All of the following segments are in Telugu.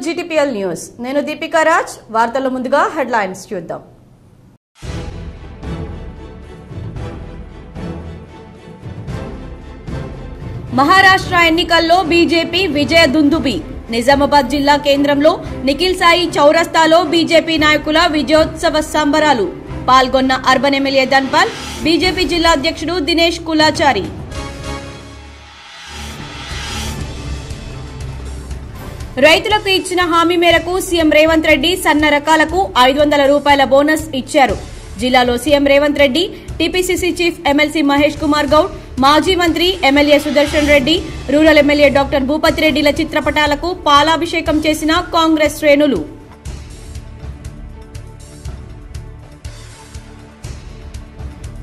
GTPL news. నేను దీపికా రాజ్. వార్తల్లో ముందుగా హెడ్లైన్స్ చూద్దాం. మహారాష్ట్ర ఎన్నికల్లో బీజేపీ విజయ దుందుబి. నిజామాబాద్ జిల్లా కేంద్రంలో నిఖిల్ సాయి చౌరస్తాలో బీజేపీ నాయకుల విజయోత్సవ సంబరాలు. పాల్గొన్న అర్బన్ ఎమ్మెల్యే ధన్పాల్, బీజేపీ జిల్లా అధ్యక్షుడు దినేష్ కులాచారి. రైతులకు ఇచ్చిన హామీ మేరకు సీఎం రేవంత్ రెడ్డి సన్న రకాలకు 500 రూపాయల బోనస్ ఇచ్చారు. జిల్లాలో CM Revanth Reddy, TPCC chief MLC Mahesh Kumar Goud, మాజీ మంత్రి MLA Sudarshan Reddy, rural MLA doctor Bhupathi రెడ్డిల చిత్రపటాలకు పాలాభిషేకం చేసిన కాంగ్రెస్ శ్రేణులు.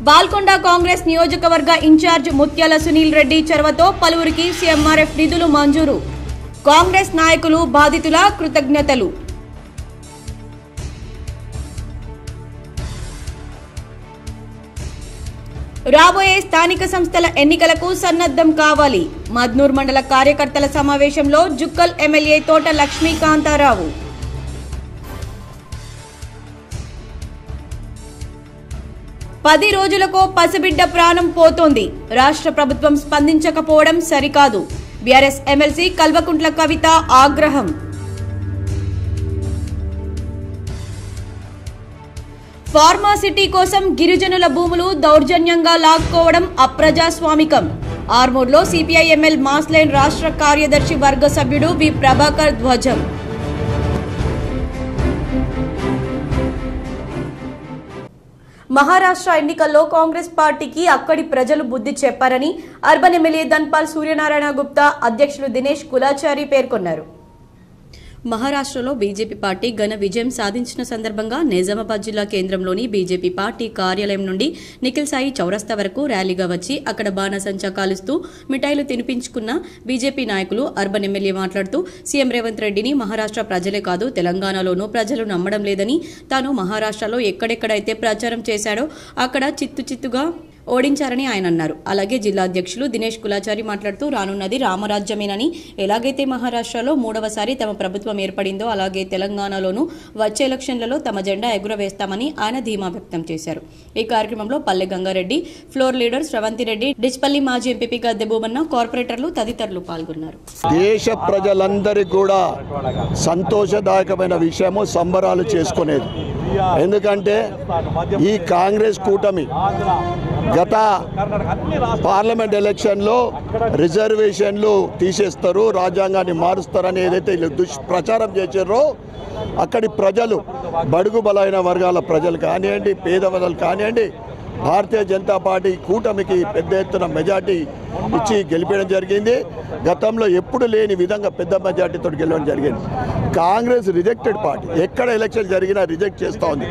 బాల్కొండ కాంగ్రెస్ నియోజకవర్గ ఇన్ఛార్జ్ ముత్యాల సునీల్ రెడ్డి చొరవతో పలువురికి సీఎంఆర్ఎఫ్ నిధులు మంజూరు. కాంగ్రెస్ నాయకులు బాధితుల కృతజ్ఞతలు. రాబోయే స్థానిక సంస్థల ఎన్నికలకు సన్నద్దం కావాలి. మద్నూర్ మండల కార్యకర్తల సమావేశంలో జుక్కల్ ఎమ్మెల్యే తోట లక్ష్మీకాంతారావు. పది రోజులకు పసిబిడ్డ ప్రాణం పోతోంది. రాష్ట్ర ప్రభుత్వం స్పందించకపోవడం సరికాదు. బీఆర్ఎస్ ఎమ్మెల్సీ కల్వకుంట్ల కవిత ఆగ్రహం. ఫార్మాసిటీ కోసం గిరిజనుల భూములు దౌర్జన్యంగా లాక్కోవడం అప్రజాస్వామికం. ఆర్మూర్లో సిపిఐఎంఎల్ మాస్లైన్ రాష్ట్ర కార్యదర్శి వర్గ సభ్యుడు వి ప్రభాకర్ ధ్వజం. మహారాష్ట్ర ఎన్నికల్లో కాంగ్రెస్ పార్టీకి అక్కడి ప్రజలు బుద్ధి చెప్పారని అర్బన్ ఎమ్మెల్యే ధన్పాల్ సూర్యనారాయణ గుప్తా, అధ్యక్షులు దినేష్ కులాచారి పేర్కొన్నారు. మహారాష్ట్రలో బీజేపీ పార్టీ ఘన విజయం సాధించిన సందర్భంగా నిజామాబాద్ జిల్లా కేంద్రంలోని బీజేపీ పార్టీ కార్యాలయం నుండి నిఖిల్ సాయి చౌరస్తా వరకు ర్యాలీగా వచ్చి అక్కడ బాణసంచా కాలుస్తూ మిఠాయిలు తినిపించుకున్న బీజేపీ నాయకులు. అర్బన్ ఎమ్మెల్యే మాట్లాడుతూ సీఎం రేవంత్ రెడ్డిని మహారాష్ట్ర ప్రజలే కాదు తెలంగాణలోనూ ప్రజలు నమ్మడం లేదని, తాను మహారాష్ట్రలో ఎక్కడెక్కడైతే ప్రచారం చేశాడో అక్కడ చిత్తుగా ఓడించారని ఆయన అన్నారు. అలాగే జిల్లా అధ్యక్షులు దినేష్ కులాచారి మాట్లాడుతూ రానున్నది రామరాజ్యమేనని, ఎలాగైతే మహారాష్ట్రలో 3వసారి తమ ప్రభుత్వం ఏర్పడిందో అలాగే తెలంగాణలోనూ వచ్చే ఎలక్షన్లలో తమ జెండా ఎగురవేస్తామని ఆయన ధీమా వ్యక్తం చేశారు. ఈ కార్యక్రమంలో పల్లె గంగారెడ్డి, ఫ్లోర్ లీడర్ శ్రవంతిరెడ్డి, డిచ్పల్లి మాజీ ఎంపీ గద్దె భూమన్న, కార్పొరేటర్లు తదితరులు పాల్గొన్నారు. దేశ ప్రజలందరికీ కూడా సంతోషదాయకమైన విషయము సంబరాలు చేసుకునేది. ఎందుకంటే ఈ కాంగ్రెస్ కూటమి గత పార్లమెంట్ ఎలక్షన్లో రిజర్వేషన్లు తీసేస్తారు, రాజ్యాంగాన్ని మారుస్తారని ఏదైతే దుష్ప్రచారం చేశారో అక్కడి ప్రజలు, బడుగు బలైన వర్గాల ప్రజలు కానివ్వండి, పేద ప్రజలు కానివ్వండి, భారతీయ జనతా పార్టీ కూటమికి పెద్ద ఎత్తున మెజార్టీ ఇచ్చి గెలిపడం జరిగింది. గతంలో ఎప్పుడు లేని విధంగా పెద్ద మెజార్టీతో గెలవడం జరిగింది. కాంగ్రెస్ రిజెక్టెడ్ పార్టీ, ఎక్కడ ఎలక్షన్ జరిగినా రిజెక్ట్ చేస్తూ ఉంది.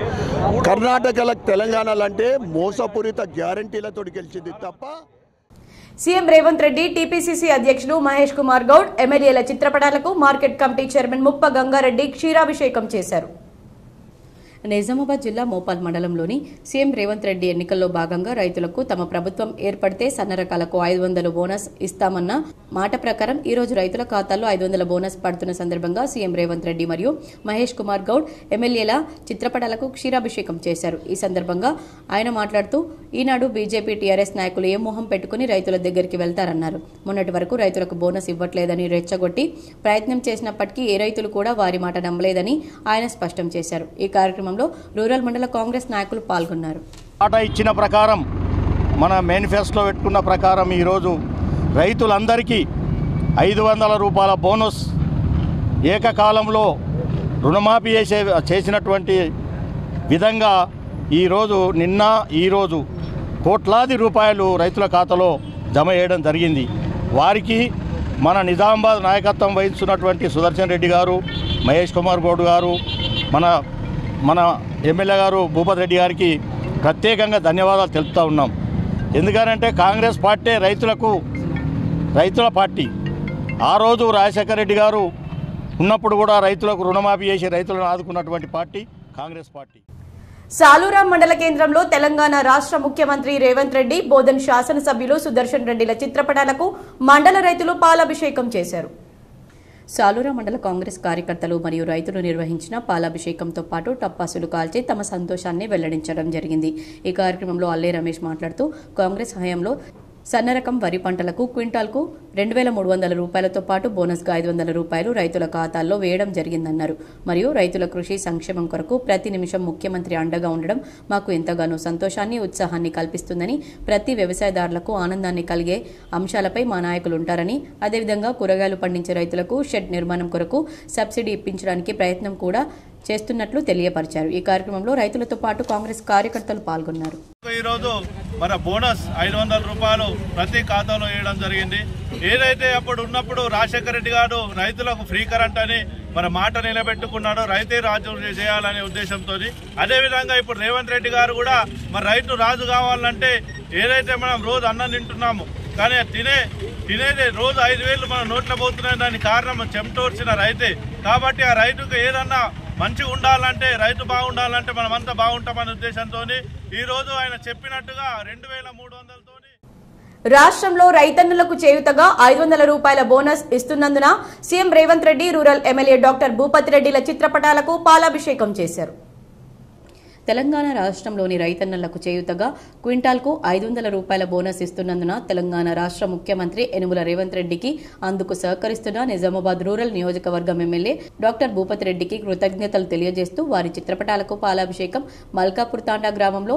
కర్ణాటకలో తెలంగాణలో అంటే మోసపూరిత గ్యారంటీలతో గెలిచింది తప్ప. సీఎం రేవంత్ రెడ్డి, టీపీసీసీ అధ్యక్షులు మహేష్ కుమార్ గౌడ్, ఎమ్మెల్యేల చిత్రపటాలకు మార్కెట్ కమిటీ చైర్మన్ ముప్ప గంగారెడ్డి క్షీరాభిషేకం చేశారు. నిజామాబాద్ జిల్లా మోపాల్ మండలంలోని సీఎం రేవంత్ రెడ్డి ఎన్నికల్లో భాగంగా రైతులకు తమ ప్రభుత్వం ఏర్పడితే సన్న రకాలకు 500 బోనస్ ఇస్తామన్న మాట ప్రకారం ఈ రోజు రైతుల ఖాతాల్లో 500 బోనస్ పడుతున్న సందర్భంగా సీఎం రేవంత్ రెడ్డి మరియు మహేష్ కుమార్ గౌడ్ ఎమ్మెల్యేల చిత్రపటాలకు క్షీరాభిషేకం చేశారు. ఈ సందర్భంగా ఆయన మాట్లాడుతూ ఈనాడు బీజేపీ టీఆర్ఎస్ నాయకులు ఏ మోహం పెట్టుకుని రైతుల దగ్గరికి వెళ్తారన్నారు. మొన్నటి వరకు రైతులకు బోనస్ ఇవ్వట్లేదని రెచ్చగొట్టి ప్రయత్నం చేసినప్పటికీ ఏ రైతులు కూడా వారి మాట నమ్మలేదని ఆయన స్పష్టం చేశారు. ఈ కార్యక్రమం రూరల్ మండల కాంగ్రెస్ నాయకులు పాల్గొన్నారు. మాట ఇచ్చిన ప్రకారం, మన మేనిఫెస్టోలో పెట్టుకున్న ప్రకారం ఈరోజు రైతులందరికీ 500 రూపాయల బోనస్ ఏకకాలంలో రుణమాఫీ చేసినటువంటి విధంగా ఈరోజు ఈరోజు కోట్లాది రూపాయలు రైతుల ఖాతాలో జమ చేయడం జరిగింది. వారికి మన నిజామాబాద్ నాయకత్వం వహిస్తున్నటువంటి సుదర్శన్ రెడ్డి గారు, మహేష్ కుమార్ గౌడ్ గారు, మన ఎమ్మెల్యే గారు భూపతి రెడ్డి గారికి ప్రత్యేకంగా ధన్యవాదాలు తెలుపుతూ ఉన్నాం. ఎందుకంటే కాంగ్రెస్ పార్టీ రైతుల పార్టీ. ఆ రోజు రాజశేఖర రెడ్డి గారు ఉన్నప్పుడు కూడా రైతులకు రుణమాఫీ చేసి రైతులను ఆదుకున్నటువంటి పార్టీ కాంగ్రెస్ పార్టీ. సాలూరా మండల కేంద్రంలో తెలంగాణ రాష్ట్ర ముఖ్యమంత్రి రేవంత్ రెడ్డి, బోధన్ శాసనసభ్యులు సుదర్శన్ రెడ్డిల చిత్రపటాలకు మండల రైతులు పాలాభిషేకం చేశారు. సాలూరా మండల కాంగ్రెస్ కార్యకర్తలు మరియు రైతులు నిర్వహించిన పాలాభిషేకంతో పాటు టపాసులు కాల్చి తమ సంతోషాన్ని వెల్లడించడం జరిగింది. ఈ కార్యక్రమంలో అల్లే రమేష్ మాట్లాడుతూ కాంగ్రెస్ హయాంలో సన్నరకం వరి పంటలకు క్వింటాల్కు 2,300 రూపాయలతో పాటు బోనస్గా 500 రూపాయలు రైతుల ఖాతాల్లో వేయడం జరిగిందన్నారు. మరియు రైతుల కృషి సంక్షేమం కొరకు ప్రతి నిమిషం ముఖ్యమంత్రి అండగా ఉండడం మాకు ఎంతగానో సంతోషాన్ని ఉత్సాహాన్ని కల్పిస్తుందని, ప్రతి వ్యవసాయదారులకు ఆనందాన్ని కలిగే అంశాలపై మా నాయకులు ఉంటారని, అదేవిధంగా కూరగాయలు పండించే రైతులకు షెడ్ నిర్మాణం కొరకు సబ్సిడీ ఇప్పించడానికి ప్రయత్నం కూడా చేస్తున్నట్లు తెలియపరిచారు. ఈ కార్యక్రమంలో రైతులతో పాటు కాంగ్రెస్ కార్యకర్తలు పాల్గొన్నారు. ఈరోజు మన బోనస్ 500 రూపాయలు ప్రతి ఖాతాలో వేయడం జరిగింది. ఏదైతే అప్పుడు ఉన్నప్పుడు రాజశేఖర రెడ్డి గారు రైతులకు ఫ్రీ కరెంట్ అని మన మాట నిలబెట్టుకున్నాడు, రైతే రాజు చేయాలనే ఉద్దేశంతో. అదేవిధంగా ఇప్పుడు రేవంత్ రెడ్డి గారు కూడా మన రైతు రాజు కావాలంటే ఏదైతే మనం రోజు అన్నం తింటున్నాము కానీ తినేది రోజు 5,000 మన నోట్లో పోతున్నాయి. దానికి కారణం చెమటోర్చిన రైతే. కాబట్టి ఆ రైతుకు ఏదన్నా మంచిగా ఉండాలంటే, రైతు బాగుండాలంటే మనమంతా బాగుంటామనే ఉద్దేశంతో ఈరోజు ఆయన చెప్పినట్టుగా 2,300తో రాష్ట్రంలో రైతన్నులకు చేయూతగా 500 రూపాయల బోనస్ ఇస్తున్నందున CM Revanth Reddy rural MLA doctor Bhupathi రెడ్డిల చిత్రపటాలకు పాలాభిషేకం చేశారు. తెలంగాణ రాష్ట్రంలోని రైతన్నలకు చేయూతగా క్వింటాల్కు 500 రూపాయల బోనస్ ఇస్తున్నందున తెలంగాణ రాష్ట్ర ముఖ్యమంత్రి యనుమల రేవంత్ రెడ్డికి అందుకు సహకరిస్తున్న నిజామాబాద్ రూరల్ నియోజకవర్గం ఎమ్మెల్యే డాక్టర్ భూపతి రెడ్డికి కృతజ్ఞతలు తెలియజేస్తూ వారి చిత్రపటాలకు పాలాభిషేకం మల్కాపూర్ తాండా గ్రామంలో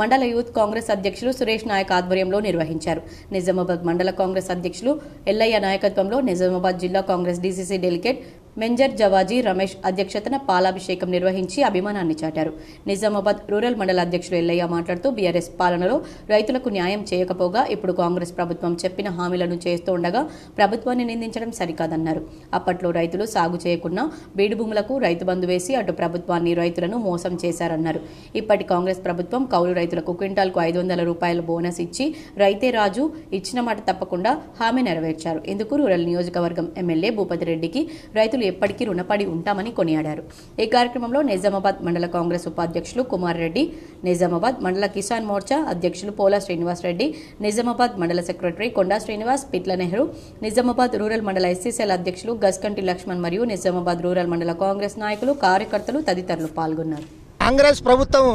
మండల యూత్ కాంగ్రెస్ అధ్యక్షులు సురేష్ నాయక్ ఆధ్వర్యంలో నిర్వహించారు. నిజామాబాద్ మండల కాంగ్రెస్ అధ్యక్షులు ఎల్లయ్య నాయకత్వంలో నిజామాబాద్ జిల్లా కాంగ్రెస్ డీసీసీ డెలిగేట్ మెంజర్ జవాజీ రమేష్ అధ్యక్షతన పాలాభిషేకం నిర్వహించి అభిమానాన్ని చాటారు. నిజామాబాద్ రూరల్ మండల అధ్యక్షులు ఎల్లయ్య మాట్లాడుతూ బీఆర్ఎస్ పాలనలో రైతులకు న్యాయం చేయకపోగా ఇప్పుడు కాంగ్రెస్ ప్రభుత్వం చెప్పిన హామీలను చేస్తూ ఉండగా ప్రభుత్వాన్ని నిందించడం సరికాదన్నారు. అప్పట్లో రైతులు సాగు చేయకున్నా బీడు భూములకు రైతు బంధు వేసి అటు ప్రభుత్వాన్ని రైతులను మోసం చేశారన్నారు. ఇప్పటి కాంగ్రెస్ ప్రభుత్వం కౌలు రైతులకు క్వింటాల్కు 500 రూపాయల బోనస్ ఇచ్చి రైతే రాజు ఇచ్చిన మాట తప్పకుండా హామీ నెరవేర్చారు. ఇందుకు రూరల్ నియోజకవర్గం ఎమ్మెల్యే భూపతి రెడ్డికి రైతులు ఎప్పటికీ రుణపడి ఉంటామని కొనియాడారు. ఈ కార్యక్రమంలో నిజామాబాద్ మండల కాంగ్రెస్ ఉపాధ్యక్షులు కుమార్ రెడ్డి, నిజామాబాద్ మండల కిసాన్ మోర్చా అధ్యక్షులు పోలా శ్రీనివాస్ రెడ్డి, నిజామాబాద్ మండల సెక్రటరీ కొండా శ్రీనివాస్, పిట్ల నెహ్రూ, నిజామాబాద్ రూరల్ మండల ఎస్సీసీఎల్ అధ్యక్షులు గస్కంటి లక్ష్మణ్ మరియు నిజామాబాద్ రూరల్ మండల కాంగ్రెస్ నాయకులు, కార్యకర్తలు తదితరులు పాల్గొన్నారు. కాంగ్రెస్ ప్రభుత్వం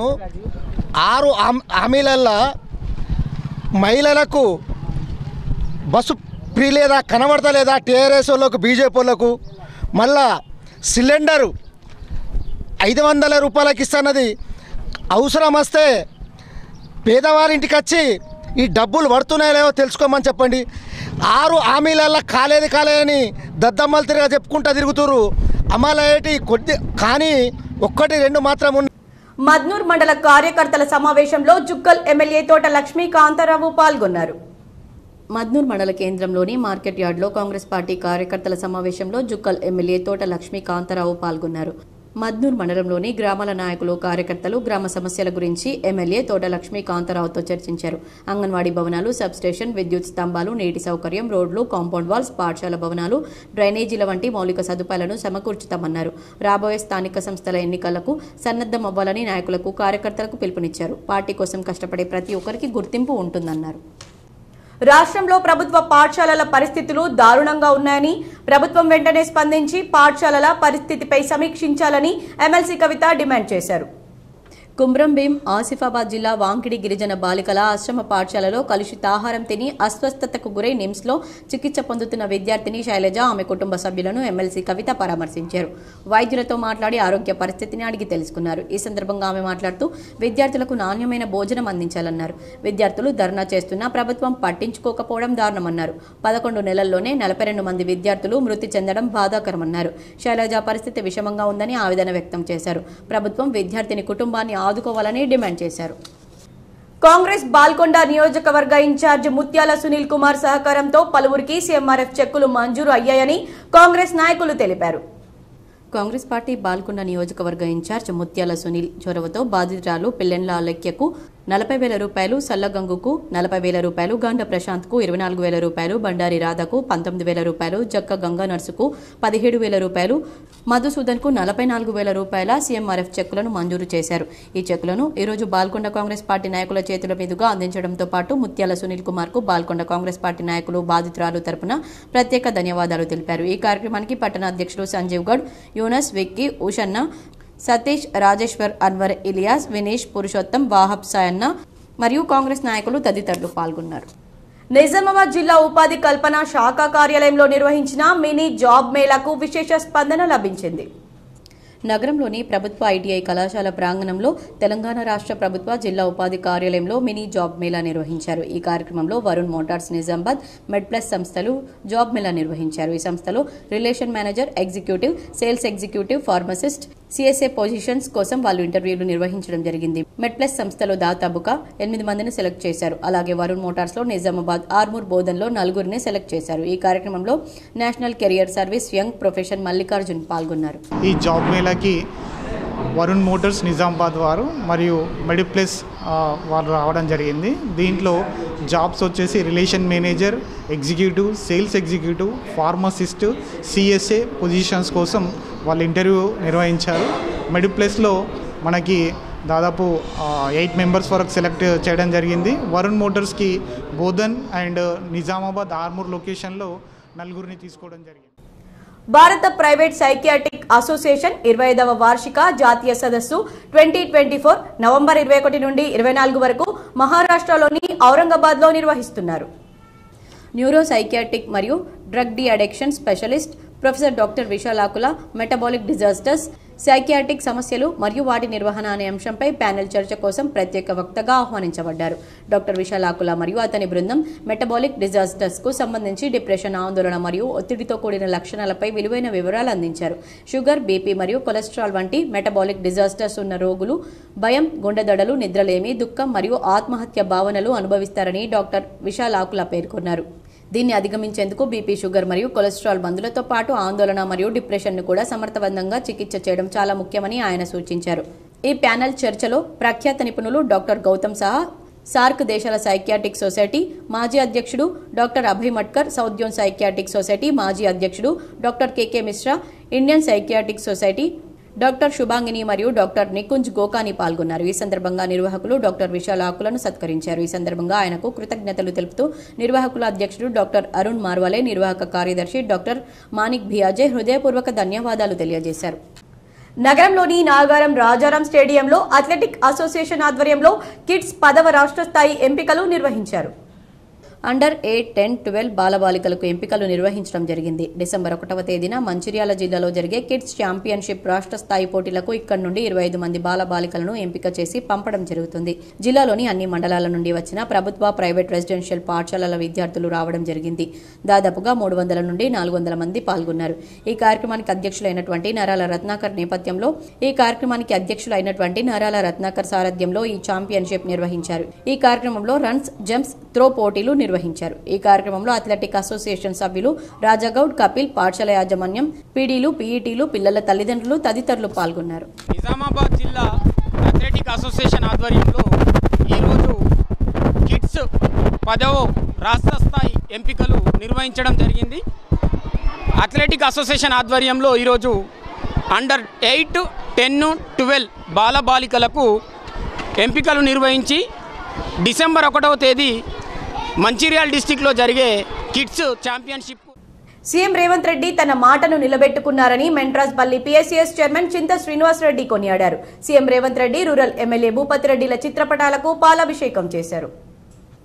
6 హామీలల్లో మహిళలకు బస్సు ఫ్రీ లేదా కనబడతలేదా, టీఆర్ఎస్ వాళ్ళకు బీజేపీ వాళ్ళకు మళ్ళా సిలిండరు 500 రూపాయలకి ఇస్తున్నది. అవసరం వస్తే పేదవారింటికి వచ్చి ఈ డబ్బులు పడుతున్నాయో లేవో తెలుసుకోమని చెప్పండి. 6 హామీలల్లో కాలేదని దద్దమ్మలు తిరిగా చెప్పుకుంటూ తిరుగుతురు. అమలయ్యేటి కొద్ది కానీ 1-2 మాత్రం ఉన్నాయి. మద్నూర్ మండల కార్యకర్తల సమావేశంలో జుక్కల్ ఎమ్మెల్యే తోట లక్ష్మీ కాంతారావు పాల్గొన్నారు. మద్నూర్ మండల కేంద్రంలోని మార్కెట్ యార్డ్లో కాంగ్రెస్ పార్టీ కార్యకర్తల సమావేశంలో జుక్కల్ ఎమ్మెల్యే తోట లక్ష్మీ కాంతారావు పాల్గొన్నారు. మద్నూర్ మండలంలోని గ్రామాల నాయకులు, కార్యకర్తలు గ్రామ సమస్యల గురించి ఎమ్మెల్యే తోట లక్ష్మీ కాంతారావుతో చర్చించారు. అంగన్వాడీ భవనాలు, సబ్స్టేషన్, విద్యుత్ స్తంభాలు, నీటి సౌకర్యం, రోడ్లు, కాంపౌండ్ వాల్స్, పాఠశాల భవనాలు, డ్రైనేజీల వంటి మౌలిక సదుపాయాలను సమకూర్చుతామన్నారు. రాబోయే స్థానిక సంస్థల ఎన్నికలకు సన్నద్ధమవ్వాలని నాయకులకు, కార్యకర్తలకు పిలుపునిచ్చారు. పార్టీ కోసం కష్టపడే ప్రతి ఒక్కరికి గుర్తింపు ఉంటుందన్నారు. రాష్ట్రంలో ప్రభుత్వ పాఠశాలల పరిస్థితులు దారుణంగా ఉన్నాయని, ప్రభుత్వం వెంటనే స్పందించి పాఠశాలల పరిస్థితిపై సమీక్షించాలని ఎమ్మెల్సీ కవిత డిమాండ్ చేశారు. కుమ్రం భీం ఆసిఫాబాద్ జిల్లా వాంకిడి గిరిజన బాలికల ఆశ్రమ పాఠశాలలో కలుషితాహారం తిని అస్వస్థతకు గురై నిమ్స్లో చికిత్స పొందుతున్న విద్యార్థిని శైలజ, ఆమె కుటుంబ సభ్యులను ఎమ్మెల్సీ కవిత పరామర్శించారు. వైద్యులతో మాట్లాడి ఆరోగ్య పరిస్థితిని అడిగి తెలుసుకున్నారు. ఈ సందర్భంగా ఆమె మాట్లాడుతూ విద్యార్థులకు నాణ్యమైన భోజనం అందించాలన్నారు. విద్యార్థులు ధర్నా చేస్తున్నా ప్రభుత్వం పట్టించుకోకపోవడం దారుణమన్నారు. 11 నెలల్లోనే 42 మంది విద్యార్థులు మృతి చెందడం బాధాకరమన్నారు. శైలజ పరిస్థితి విషమంగా ఉందని ఆవేదన వ్యక్తం చేశారు. ప్రభుత్వం విద్యార్థిని కుటుంబాన్ని ఆదుకోవాలని డిమాండ్ చేశారు. కాంగ్రెస్ బాల్కొండ నియోజకవర్గ ఇన్ఛార్జ్ ముత్యాల సునీల్ కుమార్ సహకారంతో పలువురికి సీఎంఆర్ఎఫ్ చెక్కులు మంజూరు అయ్యాయని కాంగ్రెస్ నాయకులు తెలిపారు. కాంగ్రెస్ పార్టీ బాల్కొండ నియోజకవర్గ ఇన్ఛార్జ్ ముత్యాల సునీల్ చొరవతో బాధితురాలు పిల్లెన్ల లెక్యకు 40,000 రూపాయలు, సల్లగంగుకు 40,000 రూపాయలు, గాండ ప్రశాంత్కు 24,000 రూపాయలు, బండారి రాధకు 19,000 రూపాయలు, జక్క గంగా నర్సుకు 17,000 రూపాయలు, మధుసూదన్కు 44,000 రూపాయల సీఎంఆర్ఎఫ్ చెక్కులను మంజూరు చేశారు. ఈ చెక్కులను ఈరోజు బాల్కొండ కాంగ్రెస్ పార్టీ నాయకుల చేతుల మీదుగా అందించడంతో పాటు ముత్యాల సునీల్ కుమార్ కు బాల్కొండ కాంగ్రెస్ పార్టీ నాయకులు బాధితురాలు తరపున ప్రత్యేక ధన్యవాదాలు తెలిపారు. ఈ కార్యక్రమానికి పట్టణ అధ్యక్షులు సంజీవ్ గౌడ్, యూనస్, విక్కీ, ఉషన్న, సతీష్, రాజేశ్వర్, అన్వర్, ఇలియాస్, వినేష్, పురుషోత్తం, వాహబ్, సాయన్న మరియు కాంగ్రెస్ నాయకులు తదితరులు పాల్గొన్నారు. నిజామాబాద్ జిల్లా ఉపాధి కల్పన శాఖ కార్యాలయంలో నిర్వహించిన మినీ జాబ్ మేళాకు విశేష స్పందన లభించింది. నగరంలోని ప్రభుత్వ ఐటీఐ కళాశాల ప్రాంగణంలో తెలంగాణ రాష్ట్ర ప్రభుత్వ జిల్లా ఉపాధి కార్యాలయంలో మినీ జాబ్ మేళా నిర్వహించారు. ఈ కార్యక్రమంలో వరుణ్ మోటార్స్ నిజామాబాద్, మెడ్ప్లస్ సంస్థలు జాబ్ మేళా నిర్వహించారు. ఈ సంస్థలో relation manager, executive, sales executive, pharmacist, CSA positions కోసం వాళ్ళు ఇంటర్వ్యూలు నిర్వహించడం జరిగింది. మెడ్ప్లస్ సంస్థలో దాదాపుగా 8 మందిని సెలెక్ట్ చేశారు. అలాగే వరుణ్ మోటార్స్ లో నిజామాబాద్, ఆర్మూర్, బోధన్లో 4 సెలెక్ట్ చేశారు. ఈ కార్యక్రమంలో national career service young profession Mallikarjun పాల్గొన్నారు. ఈ జాబ్ మేళాకి వరుణ్ మోటార్స్ నిజామాబాద్ వారు మరియు మెడిప్లస్ వారు రావడం జరిగింది. దీంట్లో జాబ్స్ వచ్చేసి relation manager, executive, sales executive, pharmacist, CSA positions కోసం వాళ్ళు ఇంటర్వ్యూ నిర్వహించారు. మెడిప్లస్లో మనకి దాదాపు 8 మెంబర్స్ వరకు సెలెక్ట్ చేయడం జరిగింది. వరుణ్ మోటార్స్కి బోధన్ అండ్ నిజామాబాద్, ఆర్మూర్ లొకేషన్లో 4 తీసుకోవడం జరిగింది. భారత ప్రైవేట్ సైకియాట్రిక్ అసోసియేషన్ 25వ వార్షిక జాతీయ సదస్సు 2024 నవంబర్ 21 నుండి 24 వరకు మహారాష్ట్రలోని ఔరంగాబాద్ లో నిర్వహిస్తున్నారు. న్యూరో సైకియాట్రిక్ మరియు drug de-addiction specialist professor doctor విశాలాకుల మెటబాలిక్ డిజాస్టర్స్, సైకియాట్రిక్ సమస్యలు మరియు వాటి నిర్వహణ అనే అంశంపై ప్యానెల్ చర్చ కోసం ప్రత్యేక వక్తగా ఆహ్వానించబడ్డారు. డాక్టర్ విశాలాకుల మరియు అతని బృందం మెటబాలిక్ డిజాస్టర్స్ కు సంబంధించి డిప్రెషన్, ఆందోళన మరియు ఒత్తిడితో కూడిన లక్షణాలపై విలువైన వివరాలు అందించారు. షుగర్, బీపీ మరియు కొలెస్ట్రాల్ వంటి మెటబాలిక్ డిజాస్టర్స్ ఉన్న రోగులు భయం, గుండెదడలు, నిద్రలేమి, దుఃఖం మరియు ఆత్మహత్య భావనలు అనుభవిస్తారని డాక్టర్ విశాలాకుల పేర్కొన్నారు. దీన్ని అధిగమించేందుకు బీపీ, షుగర్ మరియు కొలెస్ట్రాల్ మందులతో పాటు ఆందోళన మరియు డిప్రెషన్ను కూడా సమర్థవంతంగా చికిత్స చేయడం చాలా ముఖ్యమని ఆయన సూచించారు. ఈ ప్యానెల్ చర్చలో ప్రఖ్యాత నిపుణులు డాక్టర్ గౌతమ్ సహా, సార్క్ దేశాల సైకియాట్రిక్ సొసైటీ మాజీ అధ్యక్షుడు doctor Abhay Matkar, south zone psychiatric society మాజీ అధ్యక్షుడు doctor K K Mishra, Indian psychiatric society doctor Shubhangini మరియు డాక్టర్ నికుంజ్ గోకాని పాల్గొన్నారు. ఈ సందర్భంగా నిర్వాహకులు డాక్టర్ విశాలాకులను సత్కరించారు. ఈ సందర్భంగా ఆయనకు కృతజ్ఞతలు తెలుపుతూ నిర్వాహకుల అధ్యక్షుడు డాక్టర్ అరుణ్ మార్వాలే, నిర్వాహక కార్యదర్శి డాక్టర్ మానిక్ భియాజే హృదయపూర్వక ధన్యవాదాలు తెలియజేశారు. నగరంలోని నాగారం రాజారాం స్టేడియంలో అథ్లెటిక్ అసోసియేషన్ ఆధ్వర్యంలో కిడ్స్ 10వ రాష్ట్ర స్థాయి ఎంపికలు నిర్వహించారు. అండర్ 8, 10, 12 బాలబాలికలకు ఎంపికలు నిర్వహించడం జరిగింది. డిసెంబర్ 1వ తేదీన మంచిర్యాల జిల్లాలో జరిగే కిడ్స్ ఛాంపియన్షిప్ రాష్ట్ర స్థాయి పోటీలకు ఇక్కడ నుండి 25 మంది బాలబాలికలను ఎంపిక చేసి పంపడం జరుగుతుంది. జిల్లాలోని అన్ని మండలాల నుండి వచ్చిన ప్రభుత్వ, ప్రైవేట్ రెసిడెన్షియల్ పాఠశాలల విద్యార్థులు రావడం జరిగింది. దాదాపుగా 300 నుండి 400 మంది పాల్గొన్నారు. ఈ కార్యక్రమానికి అధ్యక్షులైనటువంటి నారాల రత్నాకర్ నేపథ్యంలో నారాల రత్నాకర్ సారథ్యంలో ఈ ఛాంపియన్షిప్ నిర్వహించారు. ఈ కార్యక్రమంలో రన్స్, జంప్స్, త్రో పోటీలు నిర్వహించారు. ఈ కార్యక్రమంలో అథ్లెటిక్ అసోసియేషన్ సభ్యులు రాజాగౌడ్, కపిల్, పాఠశాల యాజమాన్యం, పీడీలు, పీఈటీలు, పిల్లల తల్లిదండ్రులు తదితరులు పాల్గొన్నారు. నిజామాబాద్ జిల్లా అథ్లెటిక్ అసోసియేషన్ ఆధ్వర్యంలో ఈరోజు కిడ్స్ 10వ రాష్ట్ర స్థాయి ఎంపికలు నిర్వహించడం జరిగింది. అథ్లెటిక్ అసోసియేషన్ ఆధ్వర్యంలో ఈరోజు అండర్ 8, 10, 12 బాలబాలికలకు ఎంపికలు నిర్వహించి డిసెంబర్ 1వ తేదీ మంచిర్యాల డిస్టిక్లో జరిగే kids championship CM Revanth Reddy తన మాటను నిలబెట్టుకున్నారని మెంట్రాస్పల్లి పిఎస్సిఎస్ చైర్మన్ చింత శ్రీనివాస్ రెడ్డి కొనియాడారు. CM Revanth Reddy rural MLA Bhupathi రెడ్డిల చిత్రపటాలకు పాలాభిషేకం చేశారు.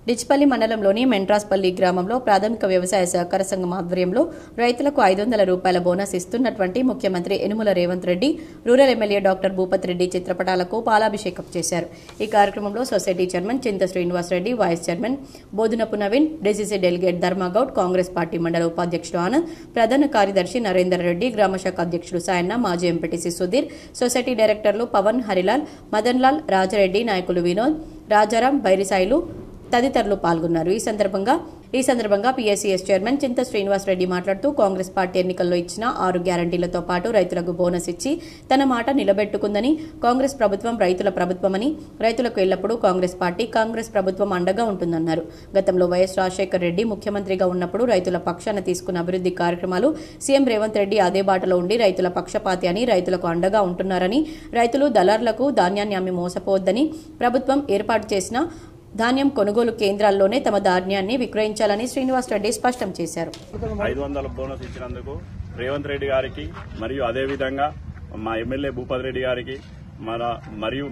డిచ్పల్లి మండలంలోని మెంట్రాస్పల్లి గ్రామంలో ప్రాథమిక వ్యవసాయ సహకార సంఘం ఆధ్వర్యంలో రైతులకు 500 రూపాయల బోనస్ ఇస్తున్నటువంటి ముఖ్యమంత్రి Yenumala Revanth Reddy, rural MLA doctor Bhupathi Reddy చిత్రపటాలకు పాలాభిషేకం చేశారు. ఈ కార్యక్రమంలో society chairman Chinta Srinivas Reddy, vice chairman Bodhunapu Naveen, DCC delegate Dharmagoud, Congress party mandal ఉపాధ్యక్షుడు ఆనంద్, ప్రధాన కార్యదర్శి నరేందర్ రెడ్డి, గ్రామశాఖ అధ్యక్షుడు సాయన్న, మాజీ ఎంపీటీసీ సుధీర్, సొసైటీ డైరెక్టర్లు పవన్, హరిలాల్, మదన్ లాల్, రాజారెడ్డి, నాయకులు వినోద్, రాజారాం, బైరిసాయిలు తదితరులు పాల్గొన్నారు. ఈ సందర్భంగా పీఎస్సీఎస్ చైర్మన్ చింత శ్రీనివాస్ రెడ్డి మాట్లాడుతూ కాంగ్రెస్ పార్టీ ఎన్నికల్లో ఇచ్చిన 6 గ్యారంటీలతో పాటు రైతులకు బోనస్ ఇచ్చి తన మాట నిలబెట్టుకుందని, కాంగ్రెస్ ప్రభుత్వం రైతుల ప్రభుత్వమని, రైతులకు ఎల్లప్పుడూ కాంగ్రెస్ పార్టీ కాంగ్రెస్ ప్రభుత్వం అండగా ఉంటుందన్నారు. గతంలో వైఎస్ రాజశేఖర రెడ్డి ముఖ్యమంత్రిగా ఉన్నప్పుడు రైతుల పక్షాన తీసుకున్న అభివృద్ధి కార్యక్రమాలు సీఎం రేవంత్ రెడ్డి అదే బాటలో ఉండి రైతుల పక్షపాతి అని, రైతులకు అండగా ఉంటున్నారని, రైతులు దళారులకు ధాన్యాన్ని అమ్మి మోసపోవద్దని, ప్రభుత్వం ఏర్పాటు చేసిన ధాన్యం కొనుగోలు కేంద్రాల్లోనే తమ ధాన్యాన్ని విక్రయించాలని శ్రీనివాస్ రెడ్డి స్పష్టం చేశారు. 500 బోనస్ ఇచ్చినందుకు రేవంత్ రెడ్డి గారికి మరియు అదేవిధంగా మా ఎమ్మెల్యే భూపతి రెడ్డి గారికి మరియు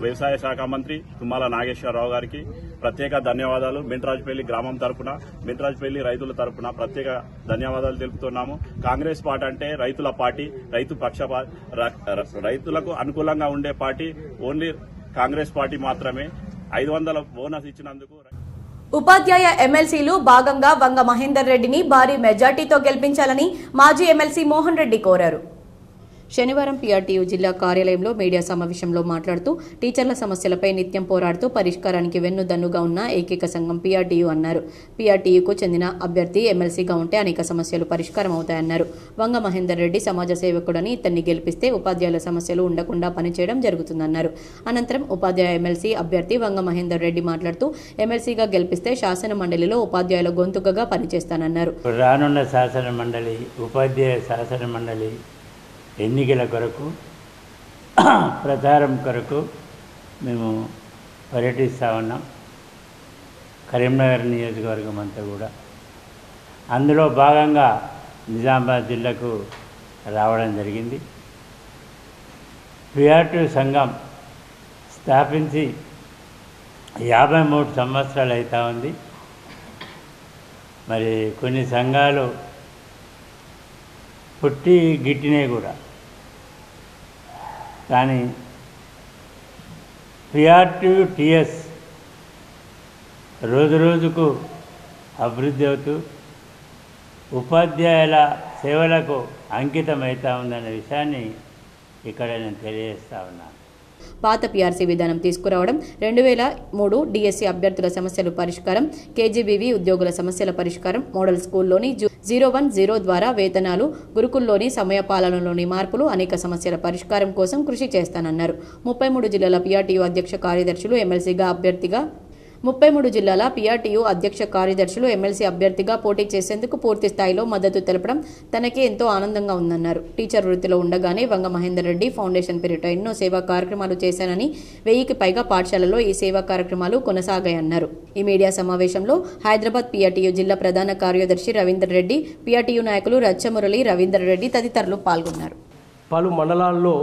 వ్యవసాయ శాఖ మంత్రి తుమ్మల నాగేశ్వరరావు గారికి ప్రత్యేక ధన్యవాదాలు. మెంట్రాజుపల్లి గ్రామం తరపున, మెంట్రాజుపల్లి రైతుల తరపున ప్రత్యేక ధన్యవాదాలు తెలుపుతున్నాము. కాంగ్రెస్ పార్టీ అంటే రైతుల పార్టీ, రైతులకు అనుకూలంగా ఉండే పార్టీ ఓన్లీ కాంగ్రెస్ పార్టీ మాత్రమే. 500 బోనస్ ఇచ్చినందుకు ఉపాధ్యాయ ఎమ్మెల్సీలు భాగంగా వంగ మహేందర్ రెడ్డిని భారీ మెజార్టీతో గెలిపించాలని మాజీ ఎమ్మెల్సీ మోహన్ రెడ్డి కోరారు. శనివారం పీఆర్టీయూ జిల్లా కార్యాలయంలో మీడియా సమావేశంలో మాట్లాడుతూ టీచర్ల సమస్యలపై నిత్యం పోరాడుతూ పరిష్కారానికి వెన్నుదన్నుగా ఉన్న ఏకైక సంఘం పీఆర్టీయూ అన్నారు. పీఆర్టీయూకు చెందిన అభ్యర్థి ఎమ్మెల్సీగా ఉంటే అనేక సమస్యలు పరిష్కారం అవుతాయన్నారు. వంగ మహేందర్ రెడ్డి సమాజ సేవకుడని, ఇతన్ని గెలిపిస్తే ఉపాధ్యాయుల సమస్యలు ఉండకుండా పనిచేయడం జరుగుతుందన్నారు. అనంతరం ఉపాధ్యాయ ఎమ్మెల్సీ అభ్యర్థి వంగ మహేందర్ రెడ్డి మాట్లాడుతూ ఎమ్మెల్సీగా గెలిపిస్తే శాసన మండలిలో ఉపాధ్యాయుల గొంతుకగా పనిచేస్తానన్నారు. రానున్న శాసన మండలి, ఉపాధ్యాయ శాసన మండలి ఎన్నికల కొరకు ప్రచారం కొరకు మేము పర్యటిస్తూ ఉన్నాం. కరీంనగర్ నియోజకవర్గం అంతా కూడా అందులో భాగంగా నిజామాబాద్ జిల్లాకు రావడం జరిగింది. పీఆర్టీ సంఘం స్థాపించి 53 సంవత్సరాలు అవుతా ఉంది. మరి కొన్ని సంఘాలు పుట్టి గిట్టినే కూడా, కానీ పీఆర్టీఎస్ రోజు రోజుకు అభివృద్ధి అవుతూ ఉపాధ్యాయుల సేవలకు అంకితమవుతా ఉందనే విషయాన్ని ఇక్కడ నేను తెలియజేస్తా ఉన్నాను. పాత పీఆర్సీ విధానం తీసుకురావడం, 2003 డిఎస్సీ అభ్యర్థుల సమస్యల పరిష్కారం, కేజీబీవీ ఉద్యోగుల సమస్యల పరిష్కారం, మోడల్ స్కూల్లోని 010 ద్వారా వేతనాలు, గురుకుల్లోని సమయపాలనలోని మార్పులు, అనేక సమస్యల పరిష్కారం కోసం కృషి చేస్తానన్నారు. 33 జిల్లాల పీఆర్టీయూ అధ్యక్ష కార్యదర్శులు ఎమ్మెల్సీగా అభ్యర్థిగా 33 జిల్లాల పీఆర్టీయూ అధ్యక్ష కార్యదర్శులు ఎమ్మెల్సీ అభ్యర్థిగా పోటీ చేసేందుకు పూర్తి స్థాయిలో మద్దతు తెలపడం తనకే ఎంతో ఆనందంగా ఉందన్నారు. టీచర్ వృత్తిలో ఉండగానే వంగ మహేందర్ రెడ్డి ఫౌండేషన్ పేరిట ఎన్నో సేవా కార్యక్రమాలు చేశానని, 1000కి పైగా పాఠశాలల్లో ఈ సేవా కార్యక్రమాలు కొనసాగాయన్నారు. ఈ మీడియా సమావేశంలో హైదరాబాద్ పీఆర్టీయూ జిల్లా ప్రధాన కార్యదర్శి రవీందర్ రెడ్డి, పీఆర్టీయూ నాయకులు రచ్చమురళి, రవీందర్ రెడ్డి తదితరులు పాల్గొన్నారు. పలు మండలాల్లో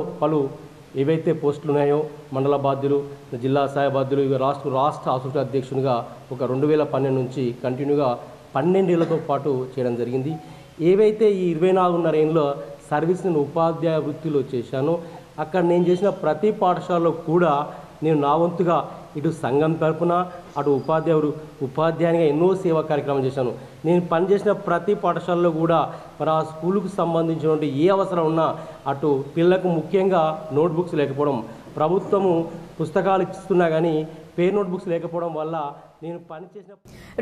ఏవైతే పోస్టులు ఉన్నాయో మండల బాధ్యులు, జిల్లా స్థాయి బాధ్యులు, రాష్ట్ర అసోసియేషన్ అధ్యక్షునిగా ఒక 2012 నుంచి కంటిన్యూగా 12 ఏళ్లతో పాటు చేయడం జరిగింది. ఏవైతే ఈ 24.5 ఏళ్ళ సర్వీస్ నేను ఉపాధ్యాయ వృత్తిలో చేశానో అక్కడ నేను చేసిన ప్రతి పాఠశాలలో కూడా నేను నా వంతుగా ఇటు సంఘం తరపున అటు ఉపాధ్యాయునిగా ఎన్నో సేవా కార్యక్రమాలు చేశాను. నేను పనిచేసిన ప్రతి పాఠశాలలో కూడా మరి ఆ స్కూలుకు సంబంధించినటువంటి ఏ అవసరం ఉన్నా అటు పిల్లలకు ముఖ్యంగా నోట్బుక్స్ లేకపోవడం, ప్రభుత్వము పుస్తకాలు ఇస్తున్నా కానీ పేరు నోట్బుక్స్ లేకపోవడం వల్ల నేను పనిచేసిన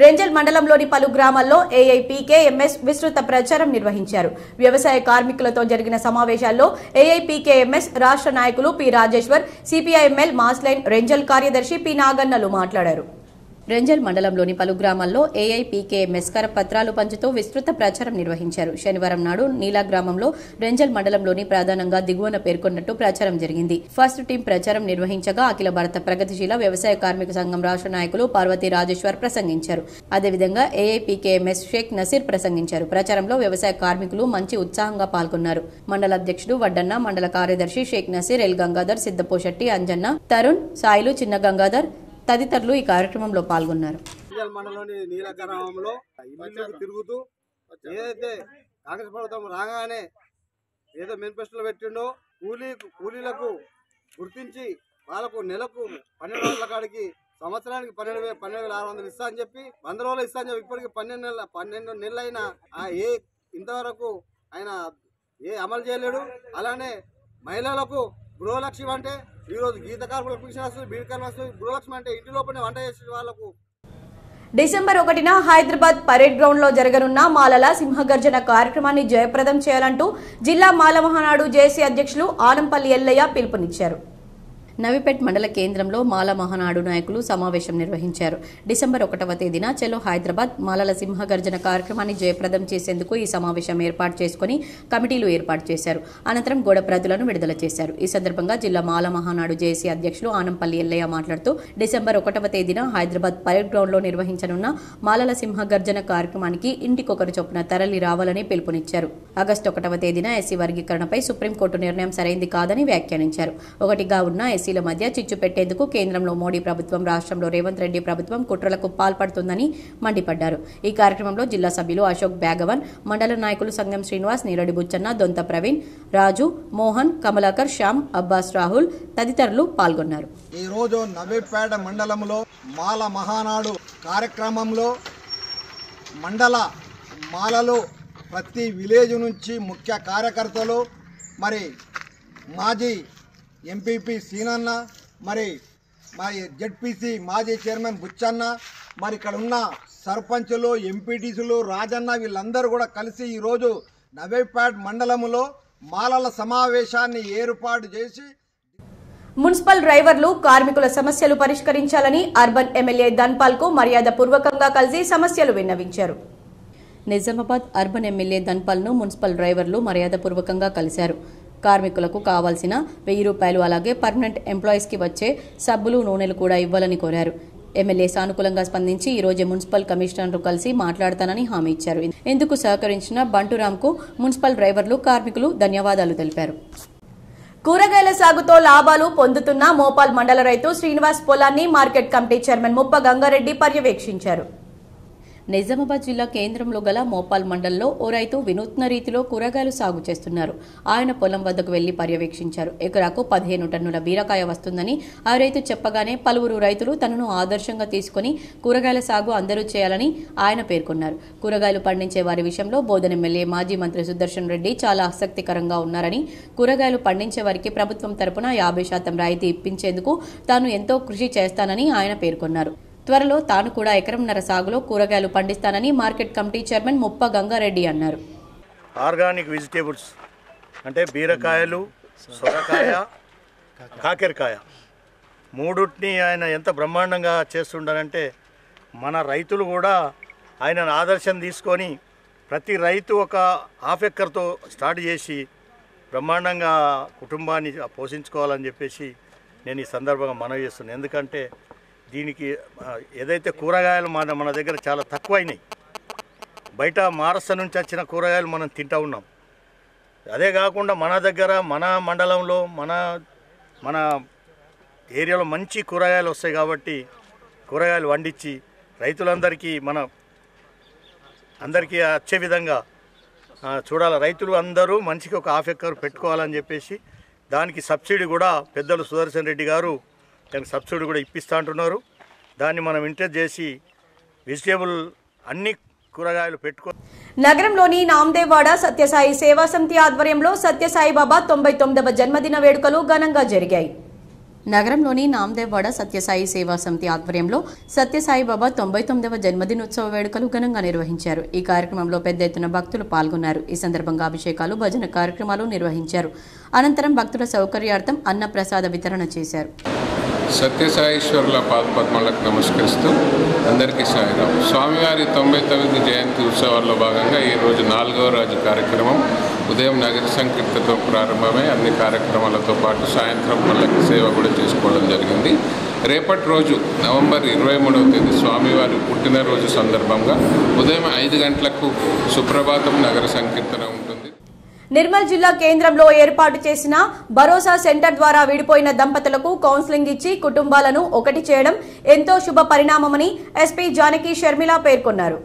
రెంజల్ మండలంలోని పలు గ్రామాల్లో ఏఐపీకేఎంఎస్ విస్తృత ప్రచారం నిర్వహించారు. వ్యవసాయ కార్మికులతో జరిగిన సమావేశాల్లో ఏఐపీకేఎంఎస్ రాష్ట్ర నాయకులు P Rajeshwar, CPIML Mass Line Renjal కార్యదర్శి పి నాగన్నలు మాట్లాడారు. రెంజల్ మండలంలోని పలు గ్రామాల్లో ఏఐపీకేఎంఎస్ కరపత్రాలు పంచుతూ విస్తృత ప్రచారం నిర్వహించారు. శనివారం నాడు నీలా గ్రామంలో రెంజల్ మండలంలోని ప్రధానంగా దిగువన పేర్కొన్నట్టు ప్రచారం జరిగింది. ఫస్ట్ టీం ప్రచారం నిర్వహించగా అఖిల భారత ప్రగతిశీల వ్యవసాయ కార్మిక సంఘం రాష్ట్ర నాయకులు పార్వతీ రాజేశ్వర్ ప్రసంగించారు. అదేవిధంగా ఏఐపీకేఎంఎస్ షేక్ నసీర్ ప్రసంగించారు. ప్రచారంలో వ్యవసాయ కార్మికులు మంచి ఉత్సాహంగా పాల్గొన్నారు. మండల అధ్యక్షుడు వడ్డన్న, మండల కార్యదర్శి షేక్ నసీర్, ఎల్ గంగాధర్, సిద్దపోశెట్టి, అంజన్న, తరుణ్, సాయిలు, చిన్న గంగాధర్ తదితరులు ఈ కార్యక్రమంలో పాల్గొన్నారు. మండలంలోని నీల గ్రామంలో ఇల్లు తిరుగుతూ ఏదైతే కాంగ్రెస్ ప్రభుత్వం రాగానే ఏదో మేనిఫెస్టోలో పెట్టిండో కూలీలకు గుర్తించి వాళ్ళకు నెలకు 12 కాడికి సంవత్సరానికి 12,600 ఇస్తా అని చెప్పి 100 రోజులు ఇస్తా అని చెప్పి ఇప్పటికి 12 నెలలైనా ఇంతవరకు ఆయన అమలు చేయలేడు. అలానే మహిళలకు గృహలక్ష్యం అంటే ఈరోజు గీత కార్మికులకు పింఛన్ వస్తుంది, బీడి కార్మికులకు వస్తుంది. గృహలక్ష్మి అంటే ఇంటి లోపలనే వంట చేసే వాళ్ళకు. డిసెంబర్ 1న హైదరాబాద్ పరేడ్ గ్రౌండ్ లో జరగనున్న మాలల సింహగర్జన కార్యక్రమాన్ని జయప్రదం చేయాలంటూ జిల్లా మాల మహానాడు జేఏసీ అధ్యక్షులు ఆనంపల్లి ఎల్లయ్య పిలుపునిచ్చారు. నవిపేట్ మండల కేంద్రంలో మాల మహానాడు నాయకులు సమావేశం నిర్వహించారు. డిసెంబర్ 1వ తేదీన చలో హైదరాబాద్ మాలల సింహగర్జన కార్యక్రమాన్ని జయప్రదం చేసేందుకు ఈ సమావేశం ఏర్పాటు చేసుకుని కమిటీలు ఏర్పాటు చేశారు. అనంతరం గోడ ప్రతులను విడుదల చేశారు. ఈ సందర్భంగా జిల్లా మాల మహానాడు జేఏసీ అధ్యక్షులు ఆనంపల్లి ఎల్లయ్య మాట్లాడుతూ డిసెంబర్ 1వ తేదీన హైదరాబాద్ పరేడ్ గ్రౌండ్ లో నిర్వహించనున్న మాలల సింహగర్జన కార్యక్రమానికి ఇంటికొకరు చొప్పున తరలి రావాలని పిలుపునిచ్చారు. ఆగస్టు 1వ తేదీన ఎస్సీ వర్గీకరణపై సుప్రీంకోర్టు నిర్ణయం సరైంది కాదని వ్యాఖ్యానించారు. ఒకటిగా ఉన్న ఎస్సీల మధ్య చిచ్చు పెట్టేందుకు కేంద్రంలో మోడీ ప్రభుత్వం, రాష్ట్రంలో రేవంత్ రెడ్డి ప్రభుత్వం కుట్రలకు పాల్పడుతుందని మండిపడ్డారు. ఈ కార్యక్రమంలో జిల్లా సభ్యులు అశోక్ బ్యాగవన్, మండల నాయకులు సంగం శ్రీనివాస్, నీరడి బుచ్చన్న, దొంత ప్రవీణ్, రాజు, మోహన్, కమలాకర్, శ్యామ్, అబ్బాస్, రాహుల్ తదితరులు పాల్గొన్నారు. ఈ రోజు నవీపేట మండలంలో మాల మహానాడు కార్యక్రమంలో మండల మాలలు ప్రతి విలేజ్ నుంచి ముఖ్య కార్యకర్తలు, మరి మాజీ ఎంపీపీ సీనన్న, మరి జెడ్పీసీ మాజీ చైర్మన్ బుచ్చన్న, మరి ఇక్కడ ఉన్న సర్పంచులు, ఎంపీటీసీలు, రాజన్న వీళ్ళందరూ కూడా కలిసి ఈరోజు నవీపేట్ మండలంలో మాలల సమావేశాన్ని ఏర్పాటు చేసి మున్సిపల్ డ్రైవర్లు కార్మికుల సమస్యలు పరిష్కరించాలని అర్బన్ ఎమ్మెల్యే ధన్పాల్ కు మర్యాదపూర్వకంగా కలిసి సమస్యలు విన్నవించారు. నిజామాబాద్ అర్బన్ ఎమ్మెల్యే ధన్పాల్ ను మున్సిపల్ డ్రైవర్లు మర్యాదపూర్వకంగా కలిశారు. కార్మికులకు కావాల్సిన 1000 రూపాయలు, అలాగే పర్మనెంట్ ఎంప్లాయీస్ కి వచ్చే సబ్బులు, నూనెలు కూడా ఇవ్వాలని కోరారు. ఎమ్మెల్యే సానుకూలంగా స్పందించి ఈ రోజు మున్సిపల్ కమిషనర్ను కలిసి మాట్లాడతానని హామీ ఇచ్చారు. ఇందుకు సహకరించిన బంటురాంకు మున్సిపల్ డ్రైవర్లు, కార్మికులు ధన్యవాదాలు తెలిపారు. కూరగాయల సాగుతో లాభాలు పొందుతున్న మోపాల్ మండల రైతు శ్రీనివాస్ పొలాన్ని మార్కెట్ కమిటీ చైర్మన్ ముప్ప గంగారెడ్డి పర్యవేక్షించారు. నిజామాబాద్ జిల్లా కేంద్రంలో గల మోపాల్ మండలంలో ఓ రైతు వినూత్న రీతిలో కూరగాయలు సాగు చేస్తున్నారు. ఆయన పొలం వద్దకు వెళ్లి పర్యవేక్షించారు. ఎకరాకు 15 టన్నుల బీరకాయ వస్తుందని ఆ రైతు చెప్పగానే పలువురు రైతులు తనను ఆదర్శంగా తీసుకుని కూరగాయల సాగు అందరూ చేయాలని ఆయన పేర్కొన్నారు. కూరగాయలు పండించే వారి విషయంలో బోధన ఎమ్మెల్యే మాజీ మంత్రి సుదర్శన్ రెడ్డి చాలా ఆసక్తికరంగా ఉన్నారని, కూరగాయలు పండించే వారికి ప్రభుత్వం తరపున 50% రాయితీ ఇప్పించేందుకు తాను ఎంతో కృషి చేస్తానని ఆయన పేర్కొన్నారు. త్వరలో తాను కూడా ఎకరంన్నర సాగులో కూరగాయలు పండిస్తానని మార్కెట్ కమిటీ చైర్మన్ ముప్ప గంగారెడ్డి అన్నారు. ఆర్గానిక్ వెజిటేబుల్స్ అంటే బీరకాయలు, సొరకాయ, కాకరకాయ మూడుటిని ఆయన ఎంత బ్రహ్మాండంగా చేస్తుండారంటే మన రైతులు కూడా ఆయనను ఆదర్శం తీసుకొని ప్రతి రైతు ఒక హాఫ్ ఎకర్తో స్టార్ట్ చేసి బ్రహ్మాండంగా కుటుంబాన్ని పోషించుకోవాలని చెప్పేసి నేను ఈ సందర్భంగా మనవి చేస్తున్నాను. ఎందుకంటే దీనికి ఏదైతే కూరగాయలు మన దగ్గర చాలా తక్కువైనాయి. బయట మహారాష్ట్ర నుంచి వచ్చిన కూరగాయలు మనం తింటూ ఉన్నాం. అదే కాకుండా మన దగ్గర మన మండలంలో మన ఏరియాలో మంచి కూరగాయలు వస్తాయి కాబట్టి కూరగాయలు వండించి రైతులందరికీ అందరికీ వచ్చే విధంగా చూడాలి. రైతులు అందరూ మంచిగా ఒక హాఫ్ ఎకర్ పెట్టుకోవాలని చెప్పేసి దానికి సబ్సిడీ కూడా పెద్దలు సుదర్శన్ రెడ్డి గారు దానికి సబ్సిడీ కూడా ఇప్పిస్తూ అంటున్నారు. దాన్ని మనం ఇంట్రెస్ట్ చేసి వెజిటేబుల్ అన్ని కూరగాయలు పెట్టుకో. నగరంలోని నామదేవాడ సత్యసాయి సేవా సమితి ఆధ్వర్యంలో సత్యసాయి బాబా 99వ జన్మదిన వేడుకలు ఘనంగా జరిగాయి. నగరంలోని నామదేవాడ సత్యసాయి సేవా సమితి ఆధ్వర్యంలో సత్యసాయి బాబా 99వ జన్మదినోత్సవ వేడుకలు ఘనంగా నిర్వహించారు. ఈ కార్యక్రమంలో పెద్ద ఎత్తున భక్తులు పాల్గొన్నారు. ఈ సందర్భంగా అభిషేకాలు, భజన కార్యక్రమాలు నిర్వహించారు. అనంతరం భక్తుల సౌకర్యార్థం అన్న ప్రసాద వితరణ చేశారు. సత్యసాయిశ్వరుల పాదపద్మాలకు నమస్కరిస్తూ అందరికీ సాయిరాం. స్వామివారి 99వ జయంతి ఉత్సవాల్లో భాగంగా ఈరోజు 4వ రోజు కార్యక్రమం ఉదయం నగర సంకీర్తనతో ప్రారంభమై అన్ని కార్యక్రమాలతో పాటు సాయంత్రం పల్లకి సేవ కూడా చేసుకోవడం జరిగింది. రేపటి రోజు నవంబర్ 23వ తేదీ స్వామివారి పుట్టినరోజు సందర్భంగా ఉదయం 5 గంటలకు సుప్రభాతం నగర సంకీర్తన ఉంటుంది. నిర్మల్ జిల్లా కేంద్రంలో ఏర్పాటు చేసిన భరోసా సెంటర్ ద్వారా విడిపోయిన దంపతులకు కౌన్సిలింగ్ ఇచ్చి కుటుంబాలను ఒకటి చేయడం ఎంతో శుభ పరిణామమని ఎస్పీ జానకి షర్మిల పేర్కొన్నారు.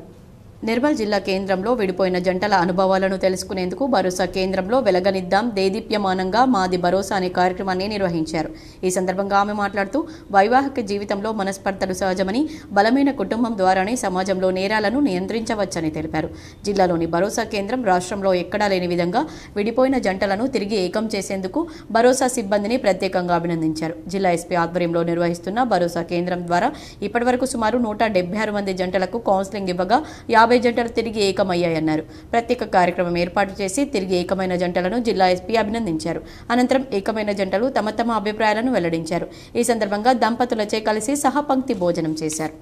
నిర్మల్ జిల్లా కేంద్రంలో విడిపోయిన జంటల అనుభవాలను తెలుసుకునేందుకు భరోసా కేంద్రంలో వెలగనిద్దాం దేదీప్యమానంగా మాది భరోసా అనే కార్యక్రమాన్ని నిర్వహించారు. ఈ సందర్భంగా ఆమె మాట్లాడుతూ వైవాహిక జీవితంలో మనస్పర్ధలు సహజమని, బలమైన కుటుంబం ద్వారానే సమాజంలో నేరాలను నియంత్రించవచ్చని తెలిపారు. జిల్లాలోని భరోసా కేంద్రం రాష్ట్రంలో ఎక్కడా లేని విధంగా విడిపోయిన జంటలను తిరిగి ఏకం చేసేందుకు భరోసా సిబ్బందిని ప్రత్యేకంగా అభినందించారు. జిల్లా ఎస్పీ ఆధ్వర్యంలో నిర్వహిస్తున్న భరోసా కేంద్రం ద్వారా ఇప్పటివరకు సుమారు 176 మంది జంటలకు కౌన్సిలింగ్ ఇవ్వగా 50 జంటలు తిరిగి ఏకమయ్యాయన్నారు. ప్రత్యేక కార్యక్రమం ఏర్పాటు చేసి తిరిగి ఏకమైన జంటలను జిల్లా ఎస్పీ అభినందించారు. అనంతరం ఏకమైన జంటలు తమ తమ అభిప్రాయాలను వెల్లడించారు. ఈ సందర్భంగా దంపతులచే కలిసి సహపంక్తి భోజనం చేశారు.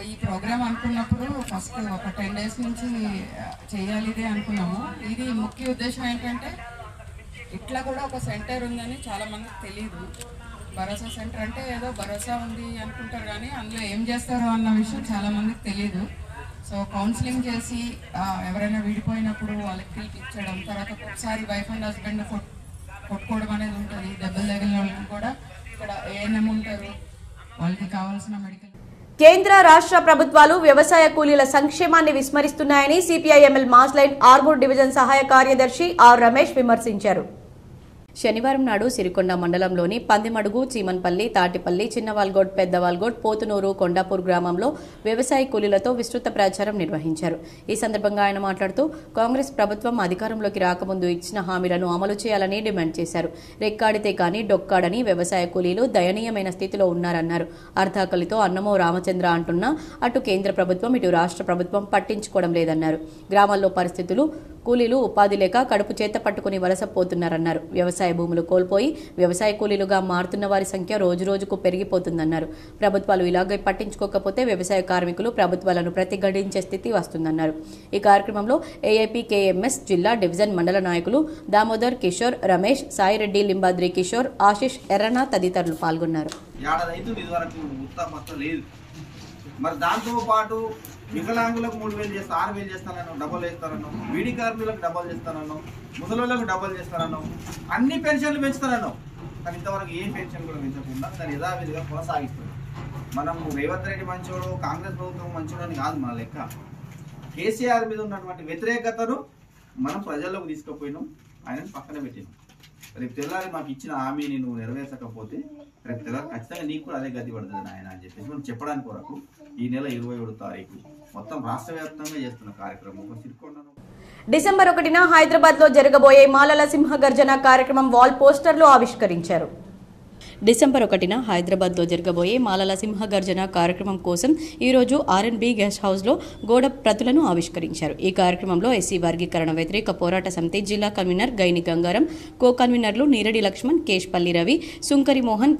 ఈ ప్రోగ్రామ్ అనుకున్నప్పుడు ఫస్ట్ ఒక 10 days నుంచి చేయాలి ఇదే అనుకున్నాము. ఇది ముఖ్య ఉద్దేశం ఏంటంటే ఇట్లా కూడా ఒక సెంటర్ ఉందని చాలా మందికి తెలియదు. భరోసా సెంటర్ అంటే ఏదో భరోసా ఉంది అనుకుంటారు కానీ అందులో ఏం చేస్తారో అన్న విషయం చాలా మందికి తెలియదు. సో కౌన్సిలింగ్ చేసి ఎవరైనా విడిపోయినప్పుడు వాళ్ళకి పిలిపించడం, తర్వాత ఒకసారి వైఫ్ అండ్ హస్బెండ్ కొట్టుకోవడం అనేది ఉంటుంది. దెబ్బలు తగిలిన వాళ్ళకి కూడా ఇక్కడ ఏఎన్ఎం ఉంటారు, వాళ్ళకి కావాల్సిన మెడికల్. కేంద్ర రాష్ట్ర ప్రభుత్వాలు వ్యవసాయ కూలీల సంక్షేమాన్ని విస్మరిస్తున్నాయని CPI ML mass line Armoor division సహాయ కార్యదర్శి ఆర్ రమేష్ విమర్శించారు. శనివారం నాడు సిరికొండ మండలంలోని పందిమడుగు, చీమన్పల్లి, తాటిపల్లి, చిన్నవాల్గోడ్, పెద్దవాల్గోడ్, పోతునూరు, కొండాపూర్ గ్రామంలో వ్యవసాయ కూలీలతో విస్తృత ప్రచారం నిర్వహించారు. ఈ సందర్భంగా ఆయన మాట్లాడుతూ కాంగ్రెస్ ప్రభుత్వం అధికారంలోకి రాకముందు ఇచ్చిన హామీలను అమలు చేయాలని డిమాండ్ చేశారు. రెక్కాడితే కానీ డొక్కాడని వ్యవసాయ కూలీలు దయనీయమైన స్థితిలో ఉన్నారన్నారు. అర్ధాకలితో అన్నమో రామచంద్ర అంటున్నా అటు కేంద్ర ప్రభుత్వం ఇటు రాష్ట్ర ప్రభుత్వం పట్టించుకోవడం లేదన్నారు. గ్రామాల్లో పరిస్థితులు కూలీలు ఉపాధి లేక కడుపు చేత పట్టుకుని వలసపోతున్నారన్నారు. వ్యవసాయ భూములు కోల్పోయి వ్యవసాయ కూలీలుగా మారుతున్న వారి సంఖ్య రోజురోజుకు పెరిగిపోతుందన్నారు. ప్రభుత్వాలు ఇలాగే పట్టించుకోకపోతే వ్యవసాయ కార్మికులు ప్రభుత్వాలను ప్రతిఘటించే స్థితి వస్తుందన్నారు. ఈ కార్యక్రమంలో ఏఐపీకేఎంఎస్ జిల్లా డివిజన్ మండల నాయకులు దామోదర్, కిషోర్, రమేష్, సాయిరెడ్డి, లింబాద్రి కిషోర్, ఆశిష్, ఎర్రన తదితరులు పాల్గొన్నారు. మరి దాంతో పాటు వికలాంగులకు 3,000 చేస్తా, 6,000 చేస్తానన్నాం, డబల్ వేస్తానన్నాం, బీడీ కార్మికులకు డబల్ చేస్తానన్నాం, ముసలోళ్ళకు డబల్ చేస్తానన్నాం, అన్ని పెన్షన్లు పెంచుతానన్నాం. కానీ ఇంతవరకు ఏ పెన్షన్ కూడా పెంచకుండా దాన్ని యథావిధిగా కొనసాగిస్తుంది. మనం రేవంత్ రెడ్డి మంచోడు, కాంగ్రెస్ ప్రభుత్వం మంచోడు అని కాదు మన లెక్క. కేసీఆర్ మీద ఉన్నటువంటి వ్యతిరేకతను మనం ప్రజల్లోకి తీసుకుపోయినాం, ఆయనను పక్కన పెట్టినాం. రేపు తెల్లారి మాకు ఇచ్చిన హామీని నువ్వు నెరవేర్చకపోతే రేపు తెల్లారి ఖచ్చితంగా నీకు కూడా అదే గతి పడుతుంది ఆయన అని చెప్పేసి మనం చెప్పడానికి కొరకు ఈ నెల 27వ తారీఖు మొత్తం రాష్ట్ర వ్యాప్తంగా చేస్తున్న కార్యక్రమం సిరికొండను. డిసెంబర్ 1న హైదరాబాద్ లో జరగబోయే మాలల సింహగర్జన కార్యక్రమం వాల్ పోస్టర్లు ఆవిష్కరించారు. డిసెంబర్ 1న హైదరాబాద్లో జరగబోయే మాలల సింహగర్జన కార్యక్రమం కోసం ఈరోజు ఆర్ఎన్బి గెస్ట్ హౌస్లో గోడ ప్రతులను ఆవిష్కరించారు. ఈ కార్యక్రమంలో ఎస్సీ వర్గీకరణ వ్యతిరేక పోరాట సమితి జిల్లా కన్వీనర్ గైని గంగారం, కో కన్వీనర్లు నీరడి లక్ష్మణ్, కేష్పల్లి రవి, సుంకరి మోహన్,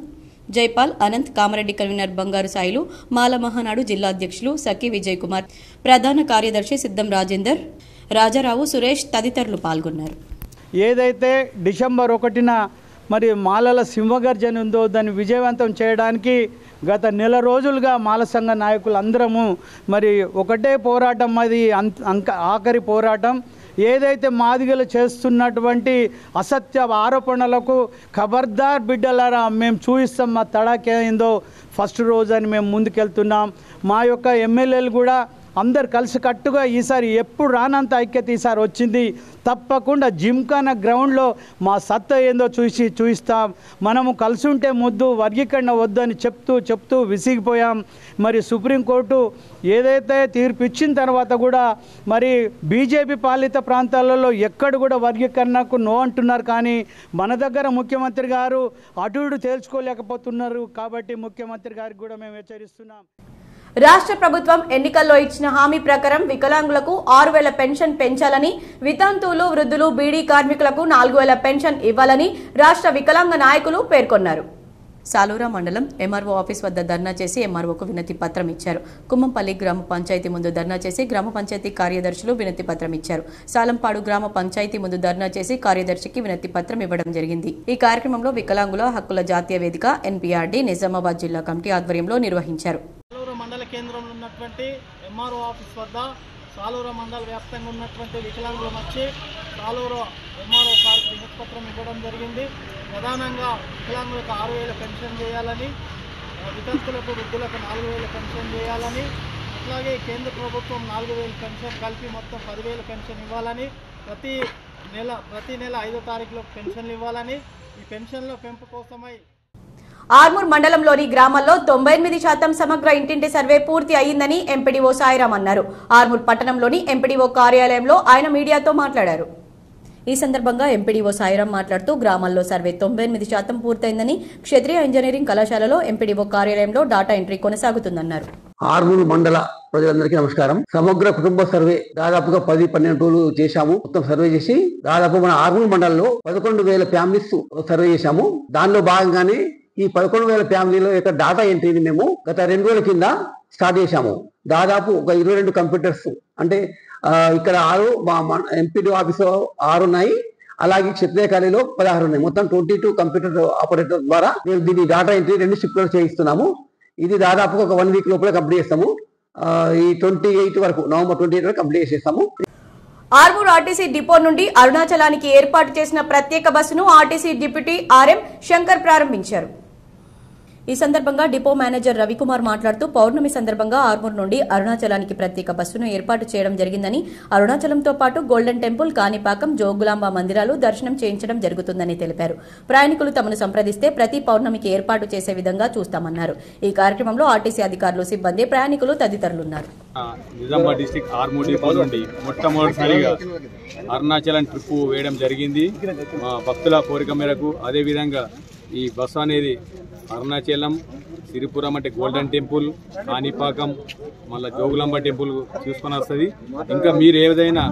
జైపాల్, అనంత్, కామారెడ్డి కన్వీనర్ బంగారు సాయిలు, మాల మహానాడు జిల్లా అధ్యక్షులు సఖి విజయ్ కుమార్, ప్రధాన కార్యదర్శి సిద్ధం రాజేందర్, రాజారావు, సురేష్ తదితరులు పాల్గొన్నారు. ఏదైతే డిసెంబర్ 1న మరి మాలల సింహగర్జన ఉందో దాన్ని విజయవంతం చేయడానికి గత నెల రోజులుగా మాల సంఘ నాయకులందరము మరి ఒకటే పోరాటం, అది ఆఖరి పోరాటం. ఏదైతే మాదిగలు చేస్తున్నటువంటి అసత్య ఆరోపణలకు ఖబర్దార్ బిడ్డలారా మేము చూపిస్తాం మా తడాకే ఏందో ఫస్ట్ రోజు అని మేము ముందుకెళ్తున్నాం. మా యొక్క ఎమ్మెల్యేలు కూడా అందరు కలిసి కట్టుగా ఈసారి ఎప్పుడు రానంత ఐక్యత ఈసారి వచ్చింది. తప్పకుండా జిమ్ఖానా గ్రౌండ్లో మా సత్తా ఏందో చూపిస్తాం. మనము కలిసి ఉంటే ముద్దు, వర్గీకరణ వద్దు అని చెప్తూ విసిగిపోయాం. మరి సుప్రీంకోర్టు ఏదైతే తీర్పు ఇచ్చిన తర్వాత కూడా మరి బీజేపీ పాలిత ప్రాంతాలలో ఎక్కడ కూడా వర్గీకరణకు నో అంటున్నారు. కానీ మన దగ్గర ముఖ్యమంత్రి గారు అటు ఇటు తేల్చుకోలేకపోతున్నారు. కాబట్టి ముఖ్యమంత్రి గారికి కూడా మేము హెచ్చరిస్తున్నాం. రాష్ట్ర ప్రభుత్వం ఎన్నికల్లో ఇచ్చిన హామీ ప్రకారం వికలాంగులకు 6,000 పెన్షన్ పెంచాలని, వితంతువులు, వృద్ధులు, బీడీ కార్మికులకు 4,000 పెన్షన్ ఇవ్వాలని రాష్ట్ర వికలాంగ నాయకులు పేర్కొన్నారు. సాలూరా మండలం ఎంఆర్ఓ ఆఫీస్ వద్ద ధర్నా చేసి ఎంఆర్ఓకు వినతి పత్రం ఇచ్చారు. కుమ్మంపల్లి గ్రామ పంచాయతీ ముందు ధర్నా చేసి గ్రామ పంచాయతీ కార్యదర్శులు వినతి పత్రం ఇచ్చారు. సాలంపాడు గ్రామ పంచాయతీ ముందు ధర్నా చేసి కార్యదర్శికి వినతి పత్రం ఇవ్వడం జరిగింది. ఈ కార్యక్రమంలో వికలాంగుల హక్కుల జాతీయ వేదిక, ఎన్పీఆర్డీ, నిజామాబాద్ జిల్లా కమిటీ ఆధ్వర్యంలో నిర్వహించారు. మండల కేంద్రంలో ఉన్నటువంటి ఎంఆర్ఓ ఆఫీస్ వద్ద సాలూరు మండల వ్యాప్తంగా ఉన్నటువంటి వికలాంగులు వచ్చి సాలూరు ఎంఆర్ఓ సార్కి వినతి పత్రం ఇవ్వడం జరిగింది. ప్రధానంగా వికలాంగులకు 6,000 పెన్షన్ చేయాలని, వితంతులకు, వృద్ధులకు 4,000 పెన్షన్ చేయాలని, అట్లాగే కేంద్ర ప్రభుత్వం 4,000 పెన్షన్ కలిపి మొత్తం 10,000 పెన్షన్ ఇవ్వాలని, ప్రతి నెల 5వ తారీఖులో పెన్షన్లు ఇవ్వాలని, ఈ పెన్షన్ల పెంపు కోసమై ఆర్మూర్ మండలంలోని గ్రామాల్లో 98% సమగ్ర ఇంటింటి సర్వే పూర్తి అయ్యిందని ఎంపీడీఓ సాయిరాం అన్నారు. ఆర్మూర్ పట్టణంలోని ఎంపీడీఓ కార్యాలయంలో ఆయన మీడియాతో మాట్లాడారు. ఈ సందర్భంగా ఎంపీడీఓ సాయిరాం మాట్లాడుతూ గ్రామాల్లో సర్వే 98% పూర్తయిందని, క్షత్రియ ఇంజనీరింగ్ కళాశాలలో ఎంపీడీఓ కార్యాలయంలో డాటా ఎంట్రీ కొనసాగుతుందన్నారు. ఆర్మూర్ మండల ప్రజలందరికీ నమస్కారం. సమగ్ర కుటుంబ సర్వే దాదాపుగా 10-12 రోజులు చేశాము. మొత్తం సర్వే చేసి దాదాపు మన ఆర్మూర్ మండలంలో 11,000 ఫ్యామిలీస్ సర్వే చేశాము. దానిలో భాగంగానే ఈ 11,000 ఫ్యామిలీలో యొక్క డాటా ఎంట్రీని మేము గత 2 రోజుల కింద స్టార్ట్ చేశాము. దాదాపు ఒక 22 కంప్యూటర్స్, అంటే ఇక్కడ 6 ఎంపీడీ ఆఫీస్ 6 ఉన్నాయి, అలాగే క్షత్రియ కాలేజీలో 16 ఉన్నాయి. మొత్తం 22 కంప్యూటర్ ఆపరేటర్ ద్వారా మేము దీన్ని డాటా ఎంట్రీ 2 షిఫ్ట్లో చేయిస్తున్నాము. ఇది దాదాపు ఒక 1 వీక్ లోపల కంప్లీట్ చేస్తాము. ఈ 28 వరకు, నవంబర్ 28 వరకు కంప్లీట్ చేసేస్తాము. ఆర్మూర్ ఆర్టీసీ డిపో నుండి అరుణాచలానికి ఏర్పాటు చేసిన ప్రత్యేక బస్సును ఆర్టీసీ డిప్యూటీ ఆర్ఎం శంకర్ ప్రారంభించారు. ఈ సందర్భంగా డిపో మేనేజర్ రవికుమార్ మాట్లాడుతూ పౌర్ణమి సందర్భంగా ఆర్మూర్ నుండి అరుణాచలానికి ప్రత్యేక బస్సును ఏర్పాటు చేయడం జరిగిందని, అరుణాచలంతో పాటు గోల్డెన్ టెంపుల్, కాణిపాకం, జోగులాంబ మందిరాలు దర్శనం చేయించడం జరుగుతుందని తెలిపారు. ప్రయాణికులు తమను సంప్రదిస్తే ప్రతి పౌర్ణమికి ఏర్పాటు చేసే విధంగా చూస్తామన్నారు. ఈ కార్యక్రమంలో ఆర్టీసీ అధికారులు, సిబ్బంది, ప్రయాణికులు తదితరులున్నారు. నిజామాబాద్ డిస్ట్రిక్ట్ ఆర్మూర్ డిపో నుండి మొట్టమొదటిసారిగా అరుణాచలం ట్రిప్ వేయడం జరిగింది. మా భక్తుల కోరిక మేరకు అదేవిధంగా ఈ బస్సు అనేది అరుణాచలం, సిరిపురం అంటే గోల్డెన్ టెంపుల్, కాణిపాకం, మళ్ళీ జోగులాంబ టెంపుల్ చూసుకొని వస్తుంది. ఇంకా మీరు ఏదైనా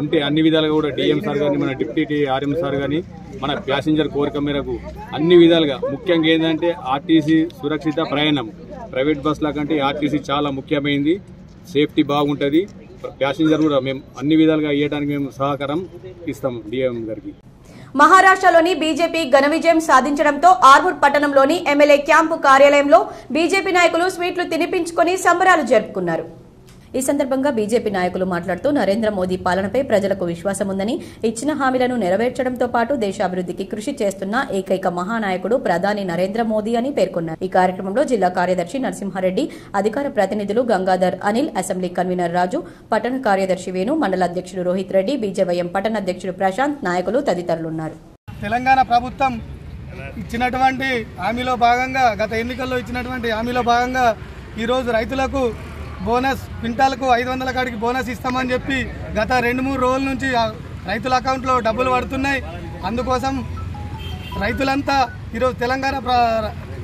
ఉంటే అన్ని విధాలుగా కూడా డిఎం సార్ కానీ, మన డిప్యూటీ ఆర్ఎం సార్ కానీ, మన ప్యాసింజర్ కోరిక మేరకు అన్ని విధాలుగా, ముఖ్యంగా ఏంటంటే ఆర్టీసీ సురక్షిత ప్రయాణం. ప్రైవేట్ బస్సుల కంటే ఆర్టీసీ చాలా ముఖ్యమైనది, సేఫ్టీ బాగుంటుంది. ప్యాసింజర్ కూడా మేము అన్ని విధాలుగా ఇవ్వడానికి మేము సహకారం ఇస్తాం డిఎం గారికి. మహారాష్ట్రలోని బీజేపీ ఘన విజయం సాధించడంతో ఆర్మూర్ పట్టణంలోని ఎమ్మెల్యే క్యాంపు కార్యాలయంలో బీజేపీ నాయకులు స్వీట్లు తినిపించుకుని సంబరాలు జరుపుకున్నారు. ఈ సందర్భంగా బీజేపీ నాయకులు మాట్లాడుతూ నరేంద్ర మోదీ పాలనపై ప్రజలకు విశ్వాసం ఉందని, ఇచ్చిన హామీలను నెరవేర్చడంతో పాటు దేశాభివృద్ధికి కృషి చేస్తున్న ఏకైక మహానాయకుడు ప్రధాని నరేంద్ర మోదీ అని పేర్కొన్నారు. ఈ కార్యక్రమంలో జిల్లా కార్యదర్శి నరసింహారెడ్డి, అధికార ప్రతినిధులు గంగాధర్ అనిల్, అసెంబ్లీ కన్వీనర్ రాజు, పట్టణ కార్యదర్శి వేణు, మండల అధ్యక్షుడు రోహిత్ రెడ్డి, బీజేవైఎం పట్టణ అధ్యక్షుడు ప్రశాంత్, నాయకులు తదితరులున్నారు. తెలంగాణ ప్రభుత్వం ఇచ్చినటువంటి హామీలో భాగంగా, గత ఎన్నికల్లో ఇచ్చినటువంటి హామీలో భాగంగా ఈరోజు రైతులకు బోనస్, క్వింటాలకు 500 కాడికి బోనస్ ఇస్తామని చెప్పి గత 2-3 రోజుల నుంచి రైతుల అకౌంట్లో డబ్బులు పడుతున్నాయి. అందుకోసం రైతులంతా ఈరోజు తెలంగాణ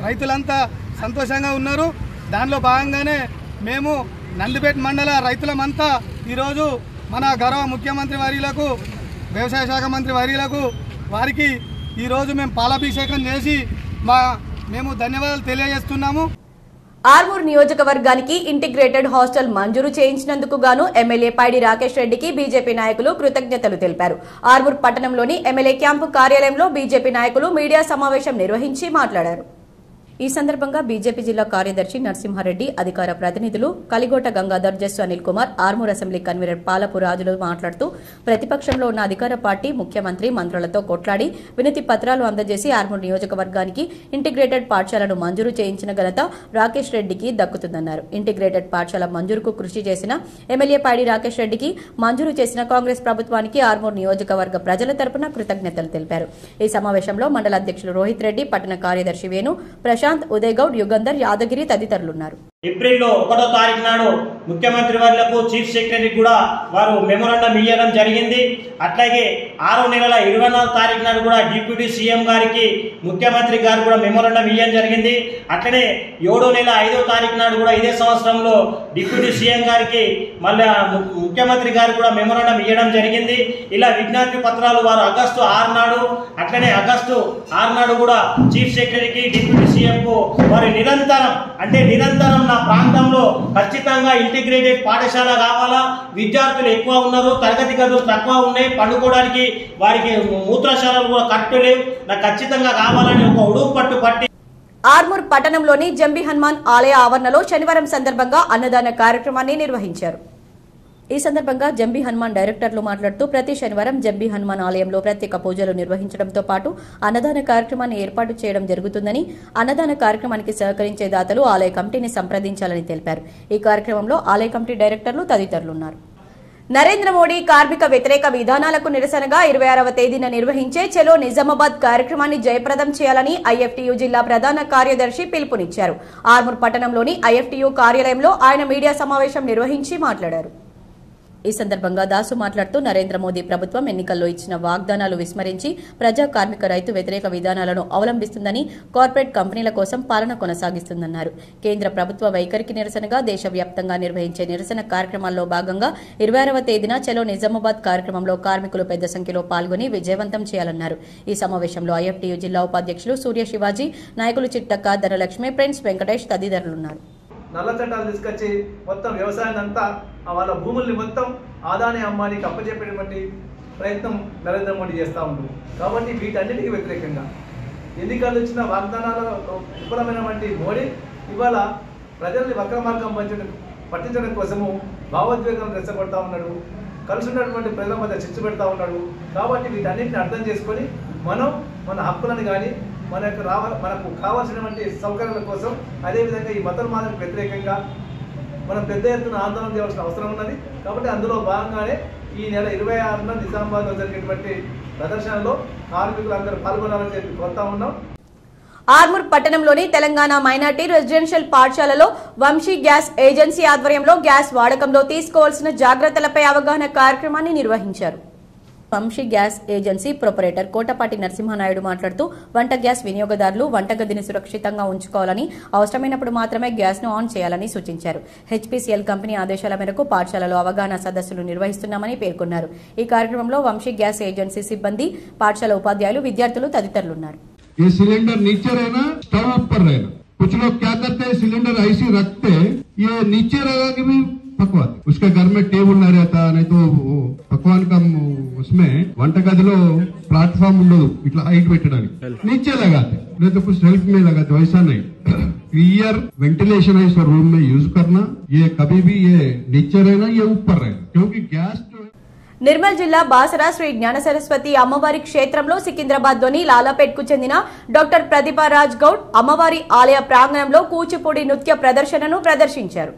రైతులంతా సంతోషంగా ఉన్నారు. దానిలో భాగంగానే మేము నందిపేట మండల రైతులమంతా ఈరోజు మన గౌరవ ముఖ్యమంత్రి వర్యులకు, వ్యవసాయ శాఖ మంత్రి వర్యులకు, వారికి ఈరోజు మేము పాలాభిషేకం చేసి మేము ధన్యవాదాలు తెలియజేస్తున్నాము. ఆర్మూర్ నియోజకవర్గానికి ఇంటిగ్రేటెడ్ హాస్టల్ మంజూరు చేయించినందుకు గాను ఎమ్మెల్యే పైడి రాకేష్ రెడ్డికి బీజేపీ నాయకులు కృతజ్ఞతలు తెలిపారు. ఆర్మూర్ పట్టణంలోని ఎమ్మెల్యే క్యాంపు కార్యాలయంలో బీజేపీ నాయకులు మీడియా సమావేశం నిర్వహించి మాట్లాడారు. ఈ సందర్భంగా బీజేపీ జిల్లా కార్యదర్శి నరసింహారెడ్డి, అధికార ప్రతినిధులు కలిగోట గంగాధర్, జస్సు అనిల్ కుమార్, ఆర్మూర్ అసెంబ్లీ కన్వీనర్ పాలపు రాజులు మాట్లాడుతూ ప్రతిపక్షంలో ఉన్న అధికార పార్టీ, ముఖ్యమంత్రి, మంత్రులతో కొట్లాడి వినతి పత్రాలు అందజేసి ఆర్మూర్ నియోజకవర్గానికి ఇంటిగ్రేటెడ్ పాఠశాలను మంజూరు చేయించిన ఘనత రాకేష్ రెడ్డికి దక్కుతుందన్నారు. ఇంటిగ్రేటెడ్ పాఠశాల మంజూరుకు కృషి చేసిన ఎమ్మెల్యే పైడి రాకేష్ రెడ్డికి, మంజూరు చేసిన కాంగ్రెస్ ప్రభుత్వానికి ఆర్మూర్ నియోజకవర్గ ప్రజల తరపున కృతజ్ఞతలు తెలిపారు. ఈ సమావేశంలో మండల అధ్యక్షులు రోహిత్ రెడ్డి, పట్టణ కార్యదర్శి వేణు, ప్రశాంత్, ఉదయ్ గౌడ్, యుగంధర్, యాదగిరి తదితరులున్నారు. ఏప్రిల్లో 1వ తారీఖు నాడు ముఖ్యమంత్రి వర్యులకు, చీఫ్ సెక్రటరీ కూడా వారు మెమోరాండం ఇవ్వడం జరిగింది. అట్లాగే 6వ నెల 24వ తారీఖు నాడు కూడా డిప్యూటీ సీఎం గారికి, ముఖ్యమంత్రి గారు కూడా మెమోరాండం ఇవ్వడం జరిగింది. అట్లనే 7వ నెల 5వ తారీఖు నాడు కూడా ఇదే సంవత్సరంలో డిప్యూటీ సీఎం గారికి, మళ్ళీ ముఖ్యమంత్రి గారు కూడా మెమోరాండం ఇవ్వడం జరిగింది. ఇలా విజ్ఞప్తి పత్రాలు వారు ఆగస్టు 6 నాడు, అట్లనే ఆగస్టు 6 నాడు కూడా చీఫ్ సెక్రటరీకి, డిప్యూటీ సీఎంకు వారు నిరంతరం నా ప్రాంతంలో ఖచ్చితంగా ఇంటిగ్రేటెడ్ పాఠశాల కావాలా, విద్యార్థులు ఎక్కువ ఉన్నారు, తరగతి గదులు తక్కువ ఉన్నాయి, పండుకోవడానికి వారికి మూత్రశాలలు కూడా కరెక్ట్ లేవు, నాకు ఖచ్చితంగా కావాలని ఒక ఉడుపు పట్టు పట్టి ఆర్మూర్ పట్టణంలోని జంబి హనుమాన్ ఆలయ ఆవరణలో శనివారం సందర్భంగా అన్నదాన కార్యక్రమాన్ని నిర్వహించారు. ఈ సందర్భంగా జంబీ హనుమాన్ డైరెక్టర్లు మాట్లాడుతూ ప్రతి శనివారం జంబీ హనుమాన్ ఆలయంలో ప్రత్యేక పూజలు నిర్వహించడంతో పాటు అన్నదాన కార్యక్రమాన్ని ఏర్పాటు చేయడం జరుగుతుందని, అన్నదాన కార్యక్రమానికి సహకరించే దాతలు ఆలయ కమిటీని సంప్రదించాలని తెలిపారు. ఈ కార్యక్రమంలో ఆలయ కమిటీ డైరెక్టర్లు తదితరులున్నారు. నరేంద్ర మోడీ కార్మిక వ్యతిరేక విధానాలకు నిరసనగా 26వ తేదీన నిర్వహించే చలో నిజామాబాద్ కార్యక్రమాన్ని జయప్రదం చేయాలని ఐఎఫ్టీయూ జిల్లా ప్రధాన కార్యదర్శి పిలుపునిచ్చారు. ఆర్మూర్ పట్టణంలోని ఐఎఫ్టీయూ కార్యాలయంలో ఆయన మీడియా సమావేశం నిర్వహించి మాట్లాడారు. ఈ సందర్భంగా దాసు మాట్లాడుతూ నరేంద్ర మోదీ ప్రభుత్వం ఎన్నికల్లో ఇచ్చిన వాగ్దానాలు విస్మరించి ప్రజా కార్మిక రైతు వ్యతిరేక విధానాలను అవలంబిస్తుందని, కార్పొరేట్ కంపెనీల కోసం పాలన కొనసాగిస్తుందన్నారు. కేంద్ర ప్రభుత్వ వైఖరికి నిరసనగా దేశవ్యాప్తంగా నిర్వహించే నిరసన కార్యక్రమాల్లో భాగంగా 26వ తేదీన చలో నిజామాబాద్ కార్యక్రమంలో కార్మికులు పెద్ద సంఖ్యలో పాల్గొని విజయవంతం చేయాలన్నారు. ఈ సమావేశంలో ఐఎఫ్టీయూ జిల్లా ఉపాధ్యక్షులు సూర్య శివాజీ, నాయకులు చిట్టక్క, ధనలక్ష్మి, ప్రిన్స్ వెంకటేష్ తదితరులున్నారు. నల్ల చట్టాలు తీసుకొచ్చి మొత్తం వ్యవసాయాన్ని అంతా వాళ్ళ భూముల్ని మొత్తం ఆదాని అమ్మానికి అప్పచెప్పేటువంటి ప్రయత్నం నరేంద్ర మోడీ చేస్తూ ఉంటారు. కాబట్టి వీటన్నిటికీ వ్యతిరేకంగా ఎన్నికలు ఇచ్చిన వాగ్దానాల విఫలమైనటువంటి మోడీ ఇవాళ ప్రజల్ని వక్ర మార్గం పట్టించడం కోసము భావోద్వేగం రెచ్చగొడతా ఉన్నాడు. కలిసి ఉన్నటువంటి ప్రజల మధ్య చిచ్చు పెడతా ఉన్నాడు. కాబట్టి వీటన్నిటిని అర్థం చేసుకొని మనం మన హక్కులను కానీ మనకు కావాల్సినటువంటి సౌకర్యాల కోసం, అదేవిధంగా ఈ మతోన్మాదానికి వ్యతిరేకంగా మనం పెద్ద ఎత్తున ఆందోళన చేయాల్సిన అవసరం ఉన్నది. కాబట్టి అందులో భాగంగానే ఈ నెల 26న నిజామాబాద్లో జరిగేటువంటి ప్రదర్శనలో కార్మికులందరూ పాల్గొనాలని చెప్పి కోరుతా ఉన్నాం. ఆర్మూర్ పట్టణంలోని తెలంగాణ మైనార్టీ రెసిడెన్షియల్ పాఠశాలలో వంశీ గ్యాస్ ఏజెన్సీ ఆధ్వర్యంలో గ్యాస్ వాడకంలో తీసుకోవాల్సిన జాగ్రత్తలపై అవగాహన కార్యక్రమాన్ని నిర్వహించారు. Vamshi gas agency proprietor Kotapati Narasimhanaidu మాట్లాడుతూ వంట గ్యాస్ వినియోగదారులు వంటగదిని సురక్షితంగా ఉంచుకోవాలని, అవసరమైనప్పుడు మాత్రమే గ్యాస్ ను ఆన్ చేయాలని సూచించారు. హెచ్పీసీఎల్ కంపెనీ ఆదేశాల మేరకు పాఠశాలలో అవగాహన సదస్సులు నిర్వహిస్తున్నామని పేర్కొన్నారు. ఈ కార్యక్రమంలో వంశీ గ్యాస్ ఏజెన్సీ సిబ్బంది, పాఠశాల ఉపాధ్యాయులు, విద్యార్థులు తదితరులున్నారు. ये सिलेंडर नीचे रहना, स्टव ऊपर रहना. कुछ लोग क्या करते हैं, सिलेंडर ऐसी रखते ये नीचे रखा के भी पकवाते. उसके घर में टेबल न रहता, नहीं तो पकवान का उसमें వంట గదిలో प्लेटफॉर्म ఉండదు ఇట్లా హైట్ పెట్టడానికి, नीचे लगाते, नहीं तो कुछ हेल्प में लगाते. वैसा नहीं, क्लियर वेंटिलेशन है इस रूम में यूज करना. ये कभी भी ये नीचे रहना, ये ऊपर रहना, क्योंकि गैस నిర్మల్ జిల్లా బాసరా శ్రీ జ్ఞాన సరస్వతి అమ్మవారి క్షేత్రంలో సికింద్రాబాద్లోని లాలాపేట్కు చెందిన డాక్టర్ ప్రతిభా రాజ్ గౌడ్ అమ్మవారి ఆలయ ప్రాంగణంలో కూచిపూడి నృత్య ప్రదర్శనను ప్రదర్శించారు.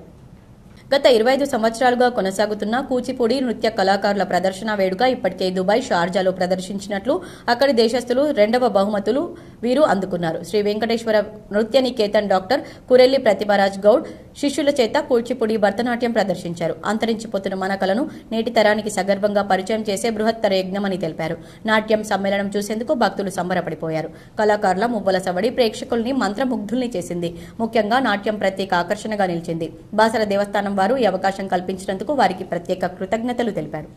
గత 25 సంవత్సరాలుగా కొనసాగుతున్న కూచిపూడి నృత్య కళాకారుల ప్రదర్శన వేడుక ఇప్పటికే దుబాయ్, షార్జాలో ప్రదర్శించినట్లు అక్కడి దేశస్తులు 2వ బహుమతులు వీరు అందుకున్నారు. శ్రీ వెంకటేశ్వర నృత్య నికేతన్ డాక్టర్ కురెల్లి ప్రతిభారాజ్ గౌడ్ శిష్యుల చేత కూచిపూడి భరతనాట్యం ప్రదర్శించారు. అంతరించిపోతున్న మన కళను నేటి తరానికి సగర్వంగా పరిచయం చేసే బృహత్తర యజ్ఞమని తెలిపారు. నాట్యం సమ్మేళనం చూసేందుకు భక్తులు సంబరపడిపోయారు. కళాకారుల మువ్వల సవడి ప్రేక్షకుల్ని మంత్రముగ్ధుల్ని చేసింది. ముఖ్యంగా నాట్యం ప్రత్యేక ఆకర్షణగా నిలిచింది. బాసర దేవస్థానం వారు ఈ అవకాశం కల్పించినందుకు వారికి ప్రత్యేక కృతజ్ఞతలు తెలిపారు.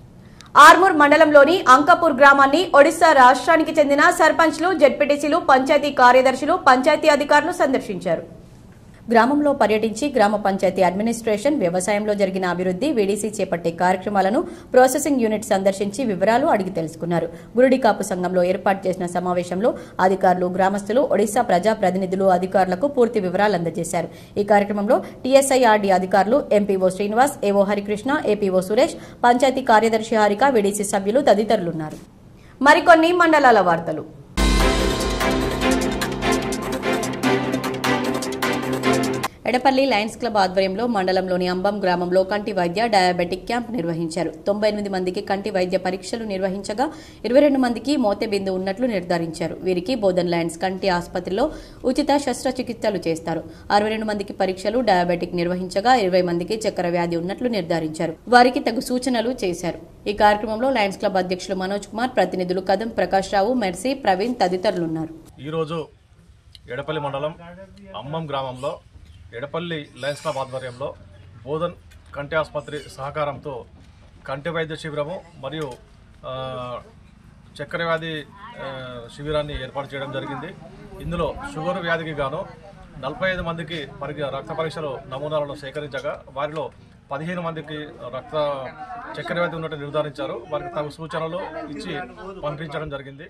ఆర్మూర్ మండలంలోని అంకాపూర్ గ్రామాన్ని ఒడిశా రాష్ట్రానికి చెందిన సర్పంచ్లు, జెడ్పీటీసీలు, పంచాయతీ కార్యదర్శులు, పంచాయతీ అధికారులు సందర్శించారు. గ్రామంలో పర్యటించి గ్రామ పంచాయతీ అడ్మినిస్ట్రేషన్, వ్యవసాయంలో జరిగిన అభివృద్ధి, వీడీసీ చేపట్టే కార్యక్రమాలను, ప్రాసెసింగ్ యూనిట్ సందర్శించి వివరాలు అడిగి తెలుసుకున్నారు. గురుడికాపు సంఘంలో ఏర్పాటు చేసిన సమావేశంలో అధికారులు, గ్రామస్తులు, ఒడిశా ప్రజా ప్రతినిధులు, అధికారులకు పూర్తి వివరాలు అందజేశారు. ఈ కార్యక్రమంలో టీఎస్ఐఆర్డీ అధికారులు, ఎంపీఓ శ్రీనివాస్, ఏవో హరికృష్ణ, ఏపీఓ సురేష్, పంచాయతీ కార్యదర్శి హారిక, వీడీసీ సభ్యులు తదితరులున్నారు. మరికొన్ని మండలాల వార్తలు. ఎడపల్లి లయన్స్ క్లబ్ ఆధ్వర్యంలో మండలంలోని అంబం గ్రామంలో కంటి వైద్య డయాబెటిక్ క్యాంప్ నిర్వహించారు. 98 మందికి కంటి వైద్య పరీక్షలు నిర్వహించగా 22 మందికి మోతెబిందు ఉన్నట్లు నిర్ధారించారు. వీరికి బోధన్ లయన్స్ కంటి ఆసుపత్రిలో ఉచిత శస్త్రచికిత్సలు చేస్తారు. 62 మందికి పరీక్షలు డయాబెటిక్ నిర్వహించగా 20 మందికి చక్కెర వ్యాధి ఉన్నట్లు నిర్ధారించారు. వారికి తగు సూచనలు చేశారు. ఈ కార్యక్రమంలో లయన్స్ క్లబ్ అధ్యక్షులు మనోజ్ కుమార్, ప్రతినిధులు కదం ప్రకాష్ రావు, మెర్సీ, ప్రవీణ్ తదితరులున్నారు. ఈరోజు ఎడపల్లి మండలం అంబం గ్రామంలో ఎడపల్లి లయన్స్ క్లబ్ ఆధ్వర్యంలో బోధన్ కంటి ఆసుపత్రి సహకారంతో కంటి వైద్య శిబిరము మరియు చక్కెర వ్యాధి శిబిరాన్ని ఏర్పాటు చేయడం జరిగింది. ఇందులో షుగర్ వ్యాధికి గాను 45 మందికి రక్త పరీక్షలు నమూనాలను సేకరించగా వారిలో 15 మందికి చక్కెర వ్యాధి ఉన్నట్టు నిర్ధారించారు. వారికి తగు సూచనలు ఇచ్చి పంపించడం జరిగింది.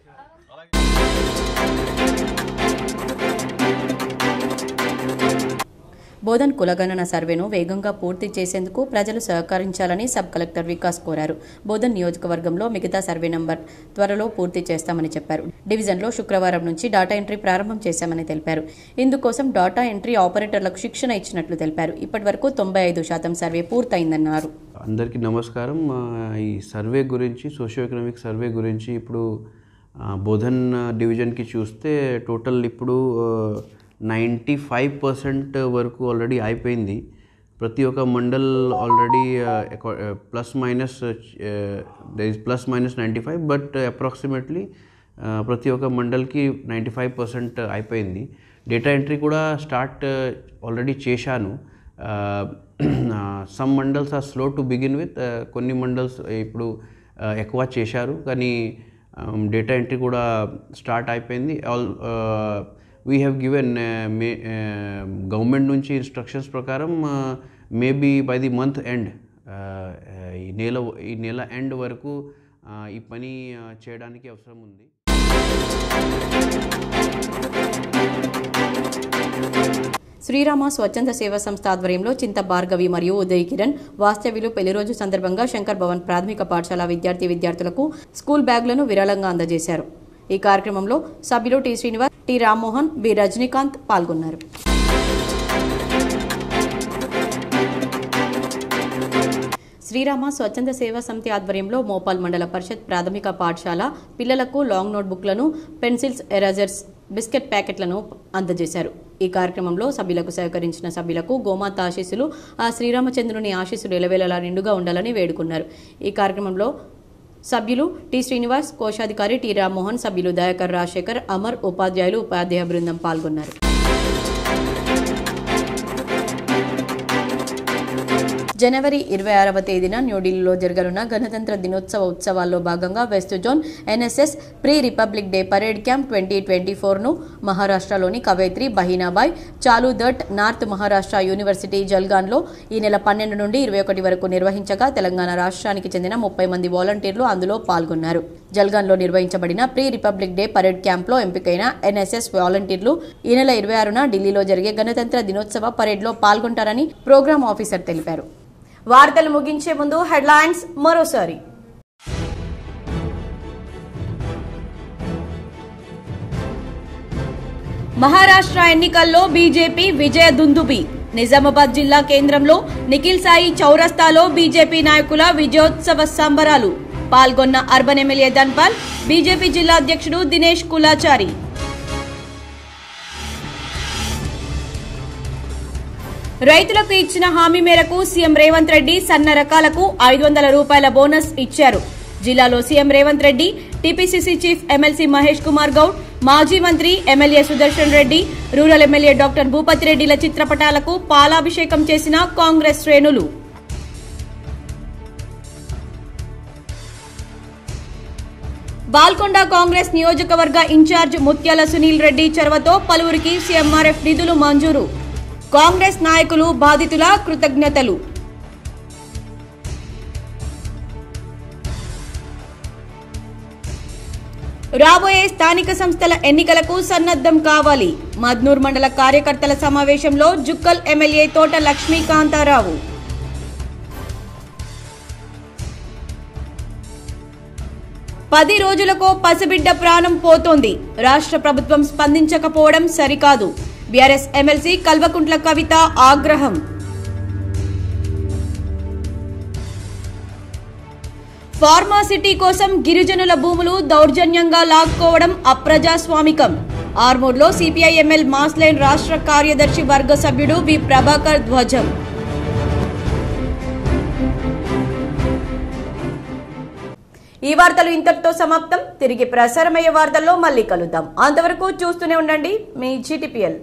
బోధన్ కులగణన సర్వేను వేగంగా పూర్తి చేసేందుకు ప్రజలు సహకరించాలని సబ్ కలెక్టర్ వికాస్ కోరారు. బోధన్ నియోజకవర్గంలో మిగతా సర్వే నంబర్ త్వరలో పూర్తి చేస్తామని చెప్పారు. డివిజన్లో శుక్రవారం నుంచి డాటా ఎంట్రీ ప్రారంభం చేశామని తెలిపారు. ఇందుకోసం డాటా ఎంట్రీ ఆపరేటర్లకు శిక్షణ ఇచ్చినట్లు తెలిపారు. ఇప్పటివరకు 95% సర్వే పూర్తయిందన్నారు. అందరికీ నమస్కారం. ఈ సర్వే గురించి సోషియో ఎకనామిక్ సర్వే గురించి ఇప్పుడు బోధన్ డివిజన్కి చూస్తే టోటల్ ఇప్పుడు 95% వరకు ఆల్రెడీ అయిపోయింది. ప్రతి ఒక్క mandal already plus minus -95 but approximately ప్రతి ఒక్క మండల్కి 95% అయిపోయింది. డేటా ఎంట్రీ కూడా స్టార్ట్ ఆల్రెడీ చేశాను. Some mandals are slow to begin with, కొన్ని మండల్స్ ఇప్పుడు ఎక్కువ చేశారు, కానీ డేటా ఎంట్రీ కూడా స్టార్ట్ అయిపోయింది. వీ హ్యావ్ గివెన్ గవర్నమెంట్ నుంచి ఇన్స్ట్రక్షన్స్ ప్రకారం maybe by the month end, ఈ నెల ఎండ్ వరకు ఈ పని చేయడానికి అవసరం ఉంది. శ్రీరామ స్వచ్ఛంద సేవా సంస్థ ఆధ్వర్యంలో చింత భార్గవి మరియు ఉదయ్ కిరణ్ వాస్తవ్యులు పెళ్లి రోజు సందర్భంగా శంకర్ భవన్ ప్రాథమిక పాఠశాల విద్యార్థులకు స్కూల్ బ్యాగ్లను విరాళంగా అందజేశారు. ఈ కార్యక్రమంలో సభ్యులు T Srinivas, T Rammohan, B Rajinikanth పాల్గొన్నారు. శ్రీరామ స్వచ్ఛంద సేవా సమితి ఆధ్వర్యంలో మోపాల్ మండల పరిషత్ ప్రాథమిక పాఠశాల పిల్లలకు లాంగ్ నోట్బుక్లను, పెన్సిల్స్, ఎరేజర్స్, బిస్కెట్ ప్యాకెట్లను అందజేశారు. ఈ కార్యక్రమంలో సభ్యులకు సహకరించిన సభ్యులకు గోమాత ఆశీస్సులు, ఆ శ్రీరామచంద్రుని ఆశీస్సులు ఎలవేళలా నిండుగా ఉండాలని వేడుకున్నారు. ఈ కార్యక్రమంలో సభ్యులు టి శ్రీనివాస్, కోశాధికారి టి రామ్మోహన్, సభ్యులు దయాకర్, రాజశేఖర్, అమర్, ఉపాధ్యాయులు, ఉపాధ్యాయ బృందం పాల్గొన్నారు. జనవరి 26వ తేదీన న్యూఢిల్లీలో జరగనున్న గణతంత్ర దినోత్సవ ఉత్సవాల్లో భాగంగా west zone NSS pre republic day parade camp 2024ను మహారాష్ట్రలోని కవయిత్రి బహీనాబాయ్ చాలు దట్ నార్త్ మహారాష్ట్ర యూనివర్సిటీ జల్గాన్లో ఈ నెల 12 నుండి 21 వరకు నిర్వహించగా తెలంగాణ రాష్ట్రానికి చెందిన 30 మంది వాలంటీర్లు అందులో పాల్గొన్నారు. జల్గాన్లో నిర్వహించబడిన ప్రీ రిపబ్లిక్ డే పరేడ్ క్యాంప్లో ఎంపికైన ఎన్ఎస్ఎస్ వాలంటీర్లు ఈ నెల 26న ఢిల్లీలో జరిగే గణతంత్ర దినోత్సవ పరేడ్లో పాల్గొంటారని ప్రోగ్రామ్ ఆఫీసర్ తెలిపారు. వార్తలు ముగించే ముందు హెడ్లైన్స్ మరోసారి. మహారాష్ట్ర ఎన్నికల్లో బీజేపీ విజయ దుందుబి. నిజామాబాద్ జిల్లా కేంద్రంలో నిఖిల్ సాయి చౌరస్తాలో బీజేపీ నాయకుల విజయోత్సవ సంబరాలు. పాల్గొన్న అర్బన్ ఎమ్మెల్యే ధన్పాల్, బీజేపీ జిల్లా అధ్యక్షుడు దినేష్ కులాచారి. రైతులకు ఇచ్చిన హామీ మేరకు సీఎం రేవంత్ రెడ్డి సన్న రకాలకు 500 రూపాయల బోనస్ ఇచ్చారు. జిల్లాలో CM Revanth Reddy, TPCC chief MLC Mahesh Kumar Goud, మాజీ మంత్రి MLA Sudarshan Reddy, rural MLA doctor Bhupathi రెడ్డిల చిత్రపటాలకు పాలాభిషేకం చేసిన కాంగ్రెస్ శ్రేణులు. బాల్కొండ కాంగ్రెస్ నియోజకవర్గ ఇన్ఛార్జ్ ముత్యాల సునీల్ రెడ్డి చొరవతో పలువురికి సీఎంఆర్ఎఫ్ నిధులు మంజూరు. కాంగ్రెస్ నాయకులు బాధితుల కృతజ్ఞతలు. రాబోయే స్థానిక సంస్థల ఎన్నికలకు సన్నద్దం కావాలి. మద్నూర్ మండల కార్యకర్తల సమావేశంలో జుక్కల్ ఎమ్మెల్యే తోట లక్ష్మీకాంతారావు. పది రోజులకో పసిబిడ్డ ప్రాణం పోతోంది. రాష్ట్ర ప్రభుత్వం స్పందించకపోవడం సరికాదు. బీఆర్ఎస్ ఎమ్మెల్సీ కల్వకుంట్ల కవిత ఆగ్రహం. ఫార్మాసిటీ కోసం గిరిజనుల భూములు దౌర్జన్యంగా లాక్కోవడం అప్రజాస్వామికం. ఆర్మూర్లో సిపిఐ ఎంఎల్ మాస్ లైన్ రాష్ట్ర కార్యదర్శి వర్గ సభ్యుడు వి ప్రభాకర్ ధ్వజం. ఈ వార్తలు ఇంతటితో సమాప్తం. తిరిగి ప్రసారమయ్యే వార్తల్లో మళ్ళీ కలుద్దాం. అంతవరకు చూస్తూనే ఉండండి మీ GTPL.